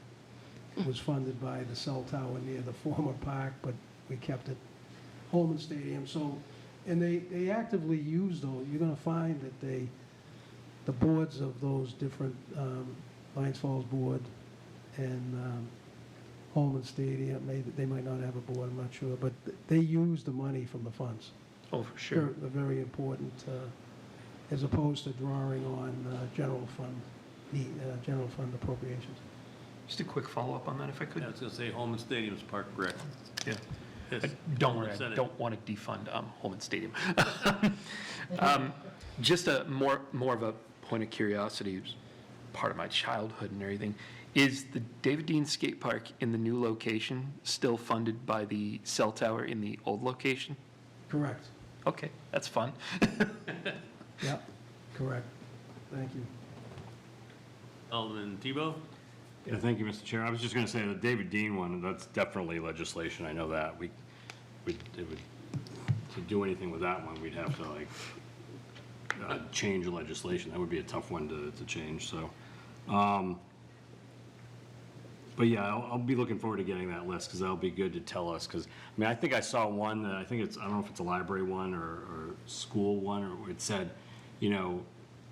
was funded by the cell tower near the former park, but we kept it Holman Stadium. So, and they actively use those. You're going to find that the boards of those different, Lions Falls Board and Holman Stadium, maybe they might not have a board, I'm not sure, but they use the money from the funds. Oh, for sure. They're very important, as opposed to drawing on general fund appropriations. Just a quick follow-up on that, if I could. I was going to say Holman Stadium's Park Rec. Yeah. Yes. Don't worry, I Senate. don't want to defund Holman Stadium. Just a more of a point of curiosity, part of my childhood and everything. Is the David Dean Skate Park in the new location still funded by the cell tower in the old location? Correct. Okay, that's fun. Yep, correct. Thank you. Alderman Tebow? Yeah, thank you, Mr. Chair. I was just going to say the David Dean one, that's definitely legislation. I know that. To do anything with that one, we'd have to change the legislation. That would be a tough one to change, so. But yeah, I'll be looking forward to getting that list, because that'll be good to tell us, because, I mean, I think I saw one, that I don't know if it's a library one or school one, or it said, you know,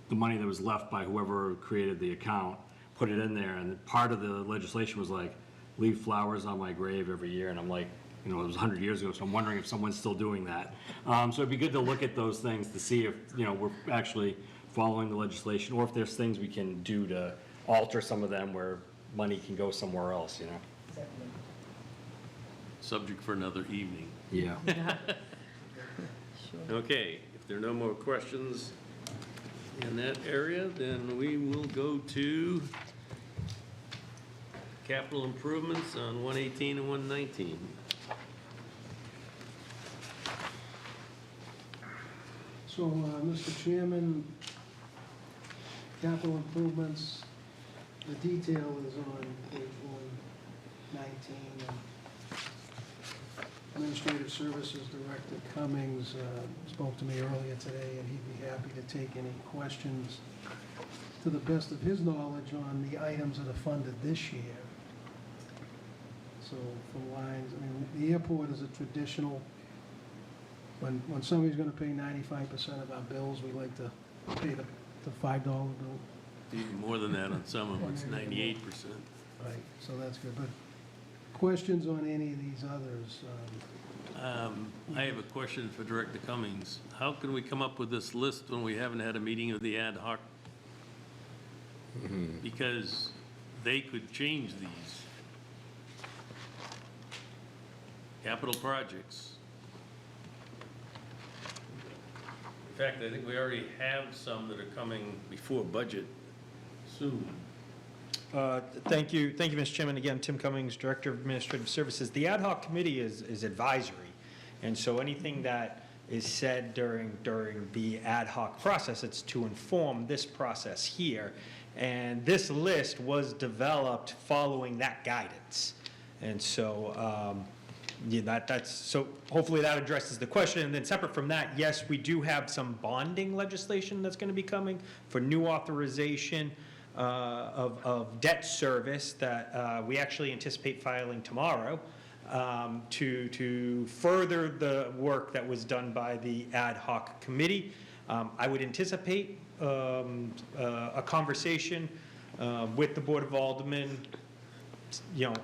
the money that was left by whoever created the account, put it in there, and part of the legislation was like, leave flowers on my grave every year, and I'm like, it was 100 years ago, so I'm wondering if someone's still doing that. So it'd be good to look at those things to see if, we're actually following the legislation, or if there's things we can do to alter some of them where money can go somewhere else, Certainly. Subject for another evening. Yeah. Okay, if there are no more questions in that area, then we will go to capital improvements on 118 and 119. So, Mr. Chairman, capital improvements, the detail is on page 119. Administrative Services Director Cummings spoke to me earlier today, and he'd be happy to take any questions to the best of his knowledge on the items that are funded this year. So from lines, the airport is a traditional, when somebody's gonna pay 95% of our bills, we like to pay the $5 bill. Even more than that on some of them, it's 98%. Right, so that's good, but questions on any of these others? I have a question for Director Cummings. How can we come up with this list when we haven't had a meeting of the ad hoc? Because they could change these. Capital projects. In fact, I think we already have some that are coming before budget soon. Thank you, Mr. Chairman. Again, Tim Cummings, Director of Administrative Services. The ad hoc committee is advisory, and so anything that is said during the ad hoc process, it's to inform this process here. And this list was developed following that guidance. And so, so hopefully that addresses the question. And then separate from that, yes, we do have some bonding legislation that's going to be coming for new authorization of debt service that we actually anticipate filing tomorrow to further the work that was done by the ad hoc committee. I would anticipate a conversation with the Board of Aldermen,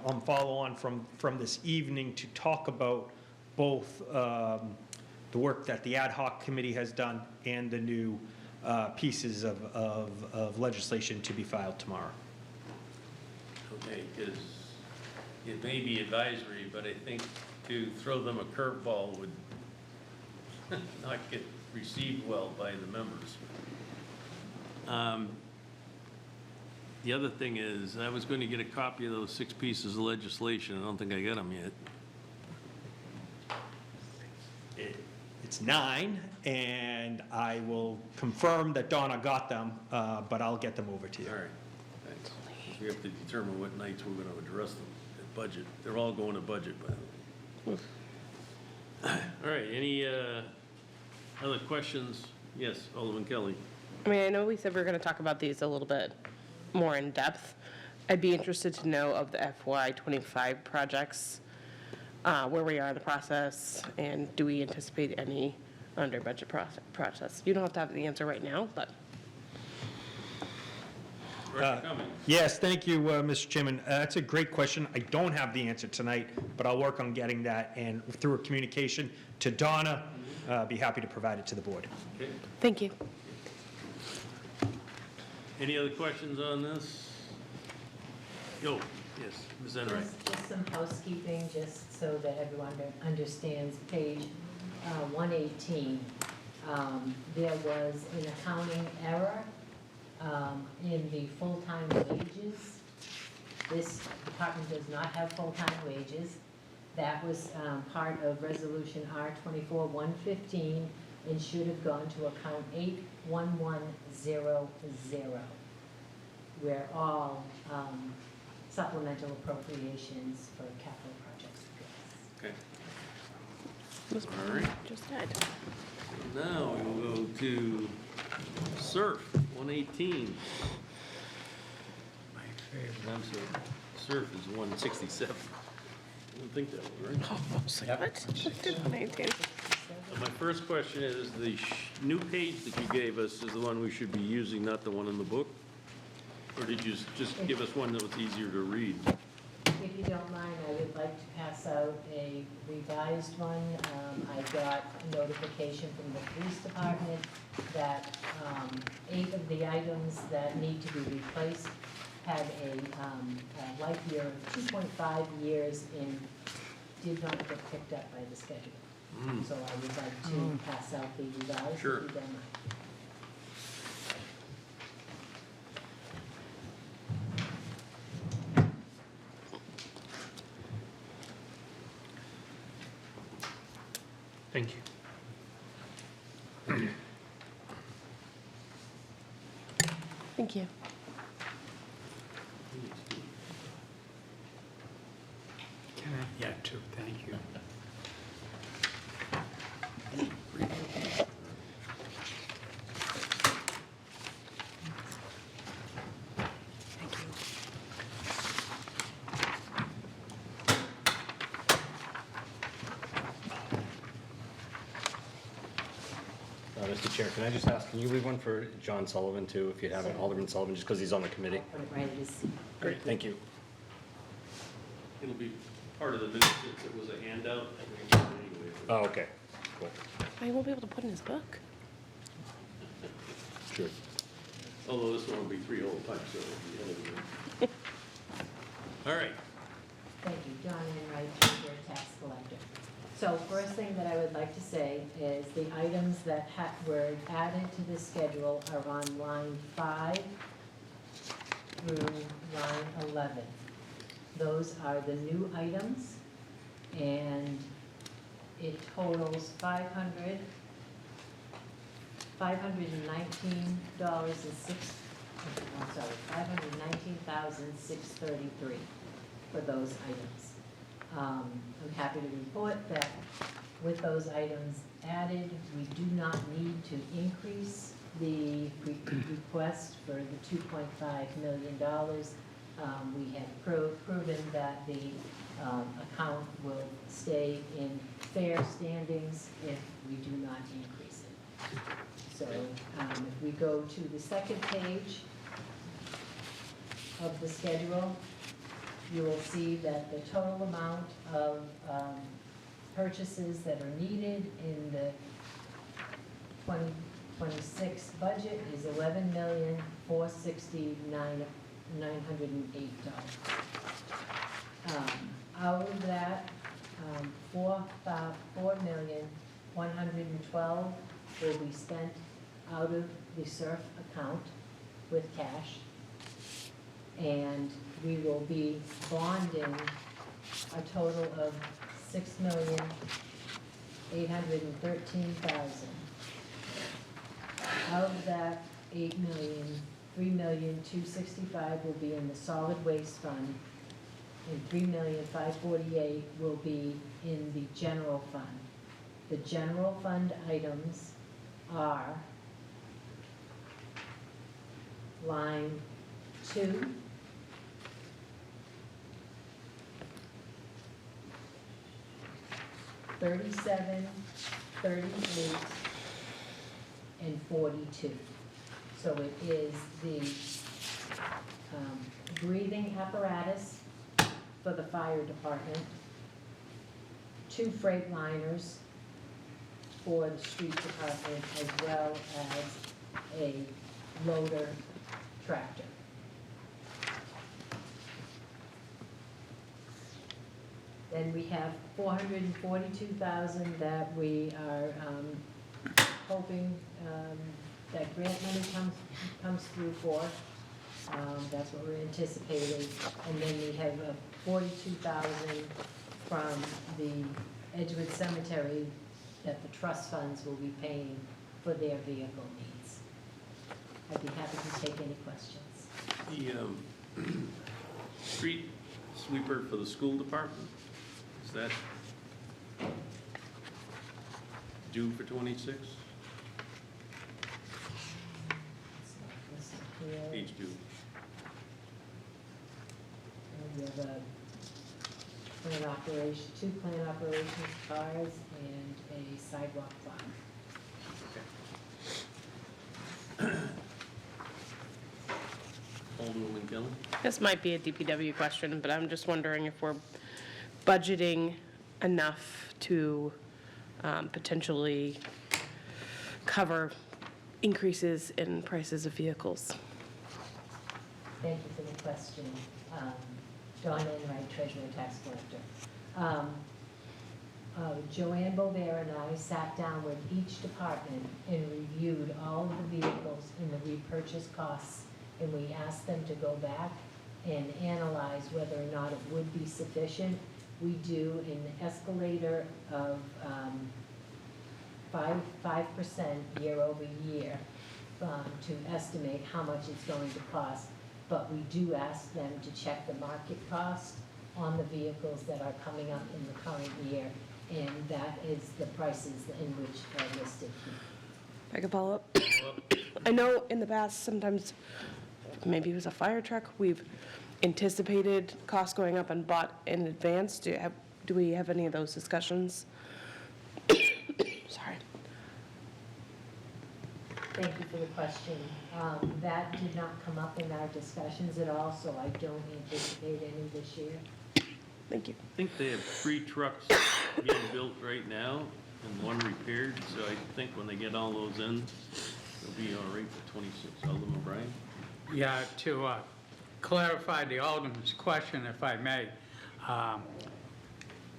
on follow-on from this evening to talk about both the work that the ad hoc committee has done and the new pieces of legislation to be filed tomorrow. Okay, because it may be advisory, but I think to throw them a curveball would not get received well by the members. The other thing is, I was going to get a copy of those 6 pieces of legislation. I don't think I got them yet. It's 9, and I will confirm that Donna got them, but I'll get them over to you. All right, thanks. We have to determine what nights we're going to address them at budget. They're all going to budget, by the way. All right, any other questions? Yes, Alderman Kelly. I know we said we were going to talk about these a little bit more in depth. I'd be interested to know of the FY25 projects, where we are in the process, and do we anticipate any under budget process? You don't have to have the answer right now, but. Director Cummings. Yes, thank you, Mr. Chairman. That's a great question. I don't have the answer tonight, but I'll work on getting that, and through a communication to Donna, be happy to provide it to the board. Okay. Thank you. Any other questions on this? Yes, Ms. Enright. Just some housekeeping, just so that everyone understands. Page 118, there was an accounting error in the full-time wages. This department does not have full-time wages. That was part of Resolution R24-115 and should have gone to account 81100, where all supplemental appropriations for capital projects Okay. That's All right. just said. Now we will go to SURF 118. My favorite. I'm sorry. SURF is 167. I don't think that was right. What? Did 118? My first question is, the new page that you gave us is the one we should be using, not the one in the book? Or did you just give us one that was easier to read? if you don't mind, I would like to pass out a revised one. I got a notification from the police department that 8 of the items that need to be replaced had a life year of 2.5 years and did not get picked up by the schedule. So I would like to pass out the revised, if you Sure. don't mind. Thank you. Thank you. Yeah, two, thank you. Mr. Chair, can I just ask, can you leave one for John Sullivan too, if you haven't, Alderman Sullivan, just because he's on the committee? Put it right at his seat. Great, thank you. It'll be part of the minutes, if it was a handout, I think, anyway. Oh, okay, cool, I won't be able to put in his book. sure. Although this one will be 3 whole times, so it'll be edited. All right. Thank you, John Enright, Treasurer, Tax Collector. So first thing that I would like to say is the items that were added to this schedule are on line 5 through line 11. Those are the new items, and it totals $519.6, I'm sorry, $519,633 for those items. I'm happy to report that with those items added, we do not need to increase the request for the $2.5 million. We have proven that the account will stay in fair standings if we do not increase it. So if we go to the second page of the schedule, you will see that the total amount of purchases that are needed in the 2026 budget is $11,469,908. Out of that, $4,112,000 will be spent out of the SURF account with cash. And we will be bonding a total of $6,813,000. Of that, $3,265,000 will be in the solid waste fund, and $3,548,000 will be in the general fund. The general fund items are line 2, $37, $38, and $42. So it is the breathing apparatus for the fire department, 2 freight liners for the street department, as well as a loader tractor. Then we have $442,000 that we are hoping that grant money comes through for. That's what we're anticipating. And then we have $42,000 from the Edgewood Cemetery that the trust funds will be paying for their vehicle needs. I'd be happy to take any questions. The street sweeper for the school department, is that due for 26? It's not listed here. Each due. And we have a plant operation, 2 plant operations cars and a sidewalk plow. Alderwoman Kelly? Shelley? This might be a DPW question, but I'm just wondering if we're budgeting enough to potentially cover increases in prices of vehicles. Thank you for the question. Dawn Enright, Treasurer Tax Collector. Joanne Bover and I sat down with each department and reviewed all of the vehicles and the repurchase costs, and we asked them to go back and analyze whether or not it would be sufficient. We do an escalator of 5% year over year to estimate how much it's going to cost. But we do ask them to check the market cost on the vehicles that are coming up in the current year, and that is the prices in which are listed. If I could follow up. I know in the past, sometimes, maybe it was a fire truck, we've anticipated costs going up and bought in advance. Do we have any of those discussions? Sorry. Thank you for the question. That did not come up in our discussions at all, so I don't anticipate any this year. Thank you. I think they have 3 trucks being built right now and 1 repaired, so I think when they get all those in, they'll be all right for 26. Alderman O'Brien? Yeah, to clarify the Alderman's question, if I may,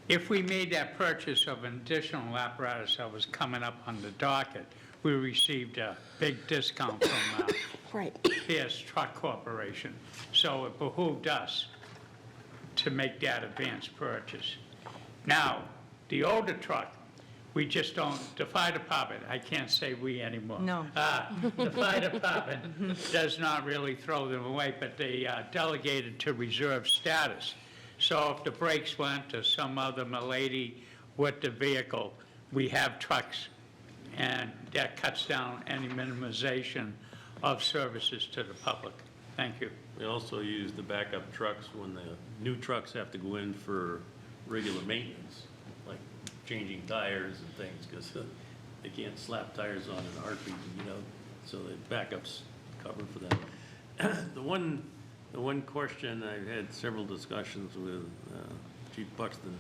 if we made that purchase of an additional apparatus that was coming up on the docket, we received a big discount from Right. Pierce Truck Corporation. So it behooved us to make that advance purchase. Now, the older truck, we just don't, the fire department, I can't say we anymore. No. The fire department does not really throw them away, but they delegated to reserve status. So if the brakes went to some other milady with the vehicle, we have trucks, and that cuts down any minimization of services to the public. Thank you. We also use the backup trucks when the new trucks have to go in for regular maintenance, like changing tires and things, because they can't slap tires on an heartbeat, so the backups cover for that. The one question, I've had several discussions with Chief Buxton,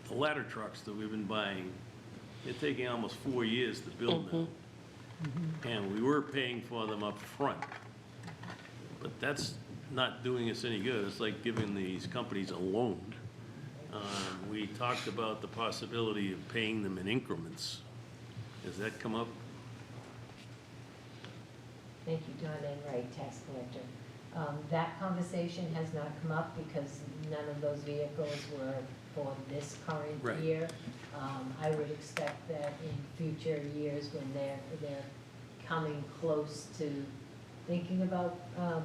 the ladder trucks that we've been buying, they're taking almost 4 years to build now. And we were paying for them up front. But that's not doing us any good. It's like giving these companies a loan. We talked about the possibility of paying them in increments. Has that come up? Thank you, Dawn Enright, Tax Collector. That conversation has not come up because none of those vehicles were for this current Right. year. I would expect that in future years, when they're coming close to thinking about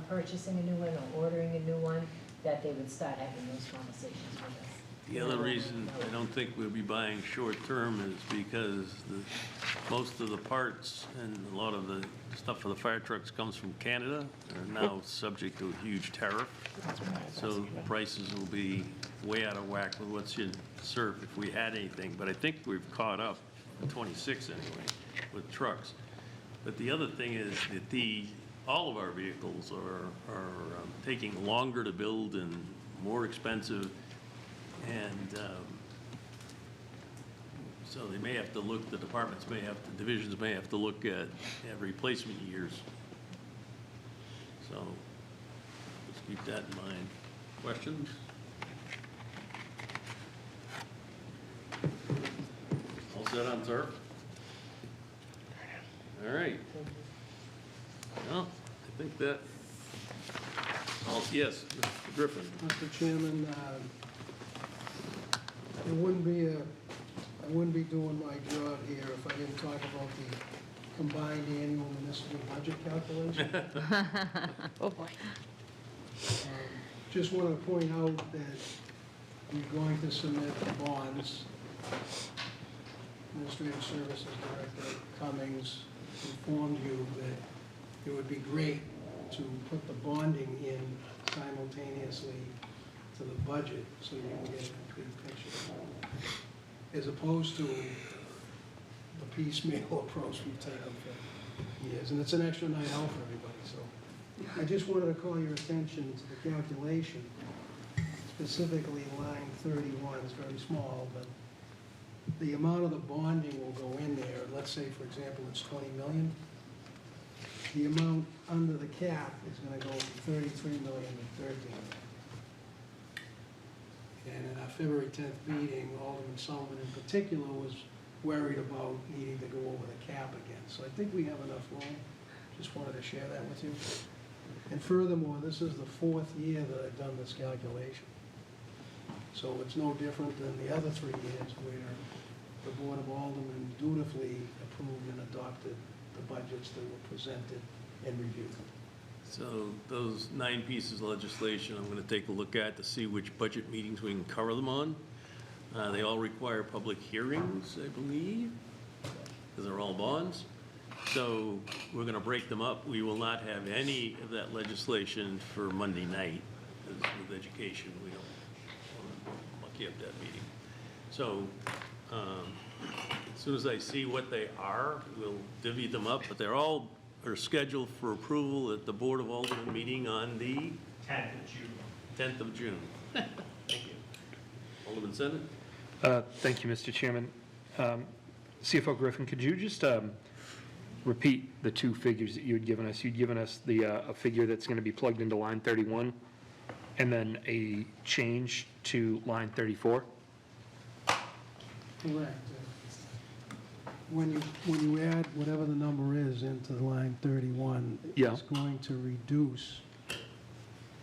purchasing a new one or ordering a new one, that they would start having those conversations with us. The other reason I don't think we'll be buying short-term is because most of the parts and a lot of the stuff for the fire trucks comes from Canada, are now subject to a huge tariff. So prices will be way out of whack with what should serve if we had anything. But I think we've caught up, in 26 anyway, with trucks. But the other thing is that all of our vehicles are taking longer to build and more expensive. And so they may have to look, the divisions may have to look at replacement years. So let's keep that in mind. Questions? All set on turf? All right. Well, I think that, yes, Mr. Griffin. Mr. Chairman, I wouldn't be doing my job here if I didn't talk about the combined annual municipal budget calculation. Oh, boy. Just want to point out that we're going to submit bonds. Administrative Services Director Cummings informed you that it would be great to put the bonding in simultaneously to the budget so you can get a complete picture, as opposed to the piecemeal approach we've taken for years. And it's an extra night out for everybody, so I just wanted to call your attention to the calculation, specifically line 31, it's very small, but the amount of the bonding will go in there, let's say, for example, it's 20 million. The amount under the cap is gonna go from 33 million to 13 million. And in our February 10th meeting, Alderman Sullivan in particular was worried about needing to go over the cap again. So I think we have enough room. Just wanted to share that with you. And furthermore, this is the 4th year that I've done this calculation. So it's no different than the other 3 years where the Board of Aldermen dutifully approved and adopted the budgets that were presented and reviewed. So those 9 pieces of legislation, I'm going to take a look at to see which budget meetings we can cover them on. They all require public hearings, I believe, because they're all bonds. So we're going to break them up. We will not have any of that legislation for Monday night. Because with education, we don't want to lucky up that meeting. So as soon as I see what they are, we'll divvy them up, but they're all are scheduled for approval at the Board of Aldermen meeting on the 10th of June. Thank you. Alderman Senate? Thank you, Mr. Chairman. CFO Griffin, could you just repeat the 2 figures that you had given us? You'd given us the a figure that's going to be plugged into line 31, and then a change to line 34? Correct. When you add whatever the number is into line 31, Yeah. it's going to reduce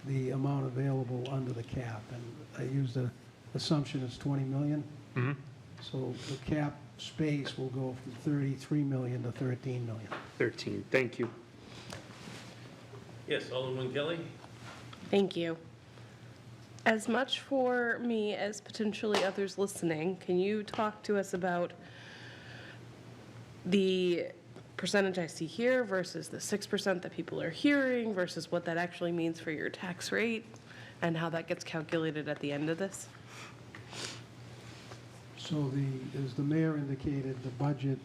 the amount available under the cap. And I used the assumption it's 20 million. Mm-hmm. So the cap space will go from 33 million to 13 million. 13, thank you. Yes, Alderman Kelly? Thank you. As much for me as potentially others listening, can you talk to us about the percentage I see here versus the 6% that people are hearing versus what that actually means for your tax rate and how that gets calculated at the end of this? So as the mayor indicated, the budget,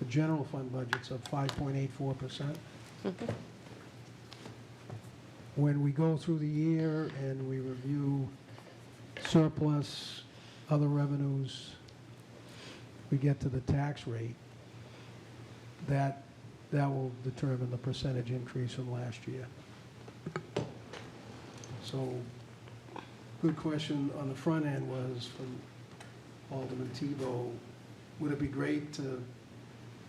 the general fund budget's up 5.84%. When we go through the year and we review surplus, other revenues, we get to the tax rate, that will determine the percentage increase from last year. So, good question on the front end was from Alderman Tebow, would it be great to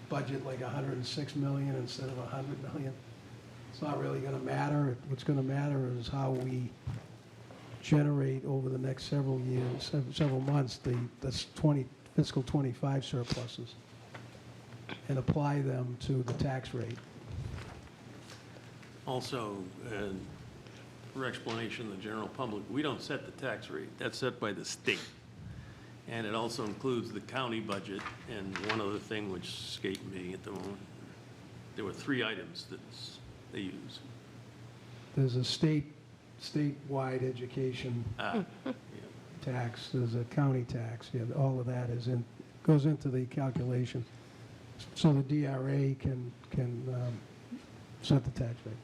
budget like 106 million instead of 100 million? It's not really going to matter. What's going to matter is how we generate over the next several years, several months, the fiscal 25 surpluses and apply them to the tax rate. Also, for explanation of the general public, we don't set the tax rate. That's set by the state. And it also includes the county budget and one other thing which escaped me at the moment. There were 3 items that they use. There's a statewide education Yeah. tax, there's a county tax, yeah, all of that goes into the calculation. So the DRA can set the tax rate.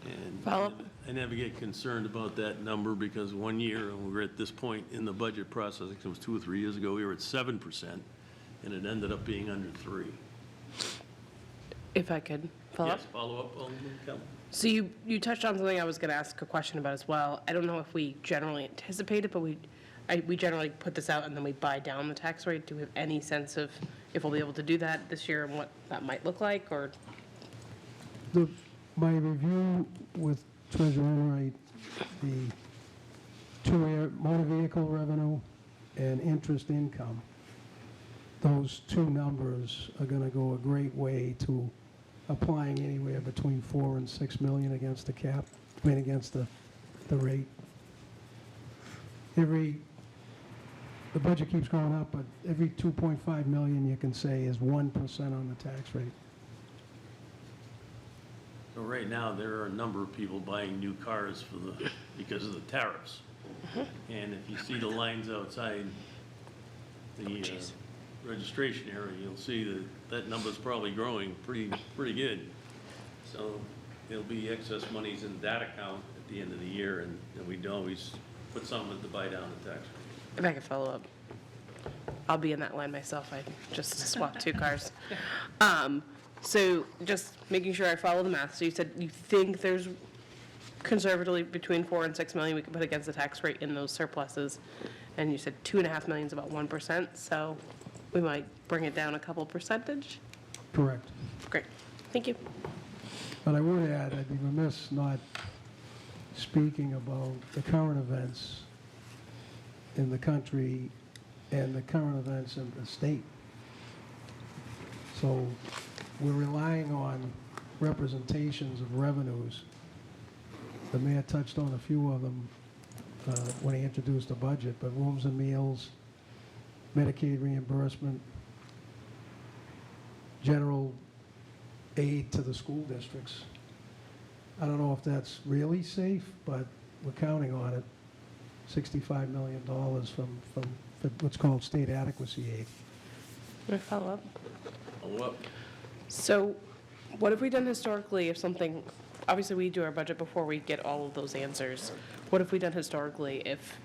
And Follow-up? I never get concerned about that number because one year, and we were at this point in the budget process, I think it was 2 or 3 years ago, we were at 7%, and it ended up being under 3. If I could follow up? Yes, follow up, Alderman Kelly? So you touched on something I was going to ask a question about as well. I don't know if we generally anticipate it, but we generally put this out and then we buy down the tax rate. Do we have any sense of if we'll be able to do that this year and what that might look like, or? My review with Treasurer Enright, the motor vehicle revenue and interest income, those 2 numbers are going to go a great way to applying anywhere between 4 and 6 million against the cap, against the rate. The budget keeps going up, but every 2.5 million you can say is 1% on the tax rate. So right now, there are a number of people buying new cars because of the tariffs. And if you see the lines outside the registration area, you'll see that number's probably growing pretty good. So there'll be excess monies in that account at the end of the year, and we'd always put some to buy down the tax rate. If I could follow up, I'll be in that line myself. I just swapped two cars. So just making sure I follow the math. So you said you think there's conservatively between 4 and 6 million we could put against the tax rate in those surpluses. And you said 2.5 million is about 1%, so we might bring it down a couple percentage? Correct. Great, thank you. But I would add, I'd be remiss not speaking about the current events in the country and the current events in the state. So we're relying on representations of revenues. The mayor touched on a few of them when he introduced the budget, but rooms and meals, Medicaid reimbursement, general aid to the school districts. I don't know if that's really safe, but we're counting on it. $65 million from what's called state adequacy aid. Can I follow up? Follow up. So what have we done historically if something, obviously we do our budget before we get all of those answers. What have we done historically if,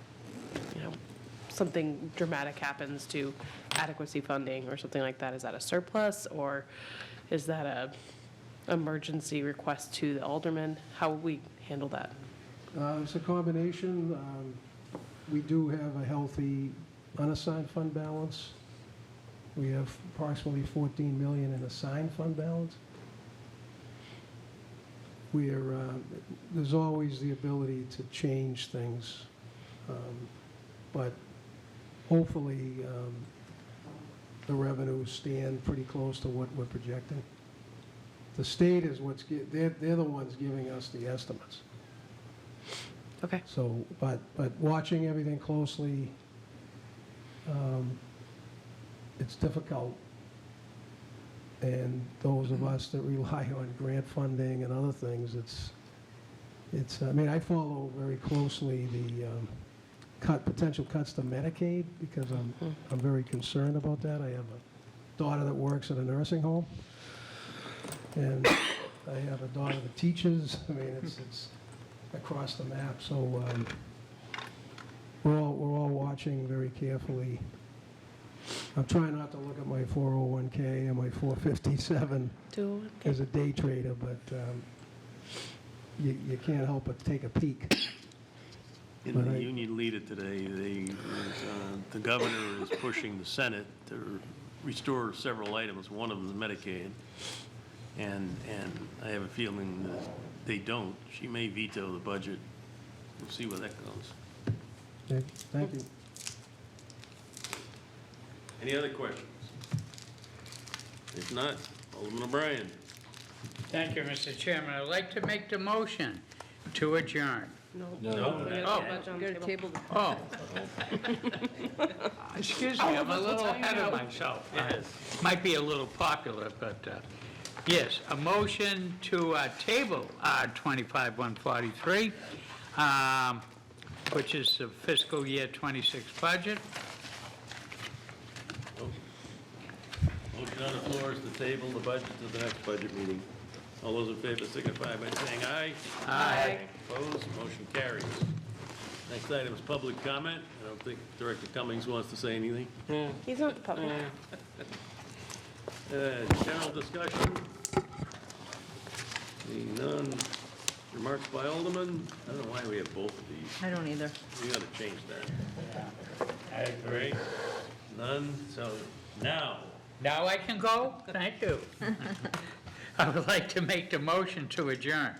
something dramatic happens to adequacy funding or something like that? Is that a surplus or is that a emergency request to the alderman? How would we handle that? It's a combination. We do have a healthy unassigned fund balance. We have approximately 14 million in assigned fund balance. There's always the ability to change things, but hopefully the revenues stand pretty close to what we're projecting. The state is they're the ones giving us the estimates. Okay. So, but watching everything closely, it's difficult. And those of us that rely on grant funding and other things, I mean, I follow very closely the potential cuts to Medicaid because I'm very concerned about that. I have a daughter that works at a nursing home, and I have a daughter that teaches. I mean, it's across the map. So we're all watching very carefully. I'm trying not to look at my 401k and my 457 as a day trader, but you can't help but take a peek. In the union leader today, the governor is pushing the Senate to restore several items. One of them is Medicaid. And I have a feeling that they don't. She may veto the budget. We'll see where that goes. Okay, thank you. Any other questions? If not, Alderman O'Brien. Thank you, Mr. Chairman. I'd like to make the motion to adjourn. No. Oh. Excuse me, I'm a little ahead of myself. Might be a little popular, but, yes, a motion to table 25-143, which is the fiscal year 26 budget. Motion on the floor is to table the budget to the next budget meeting. All those in favor signify by saying aye. Aye. Opposed, motion carries. Next item is public comment. I don't think Director Cummings wants to say anything. He's not the public. General discussion? Seeing none. Remarks by Alderman? I don't know why we have both of these. I don't either. We gotta change that. All right, none, so now, Now I can go? Thank you. I would like to make the motion to adjourn.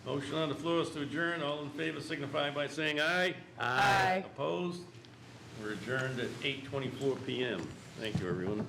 motion on the floor is to adjourn. All in favor signify by saying aye. Aye. Opposed? We're adjourned at 8:24 PM. Thank you, everyone.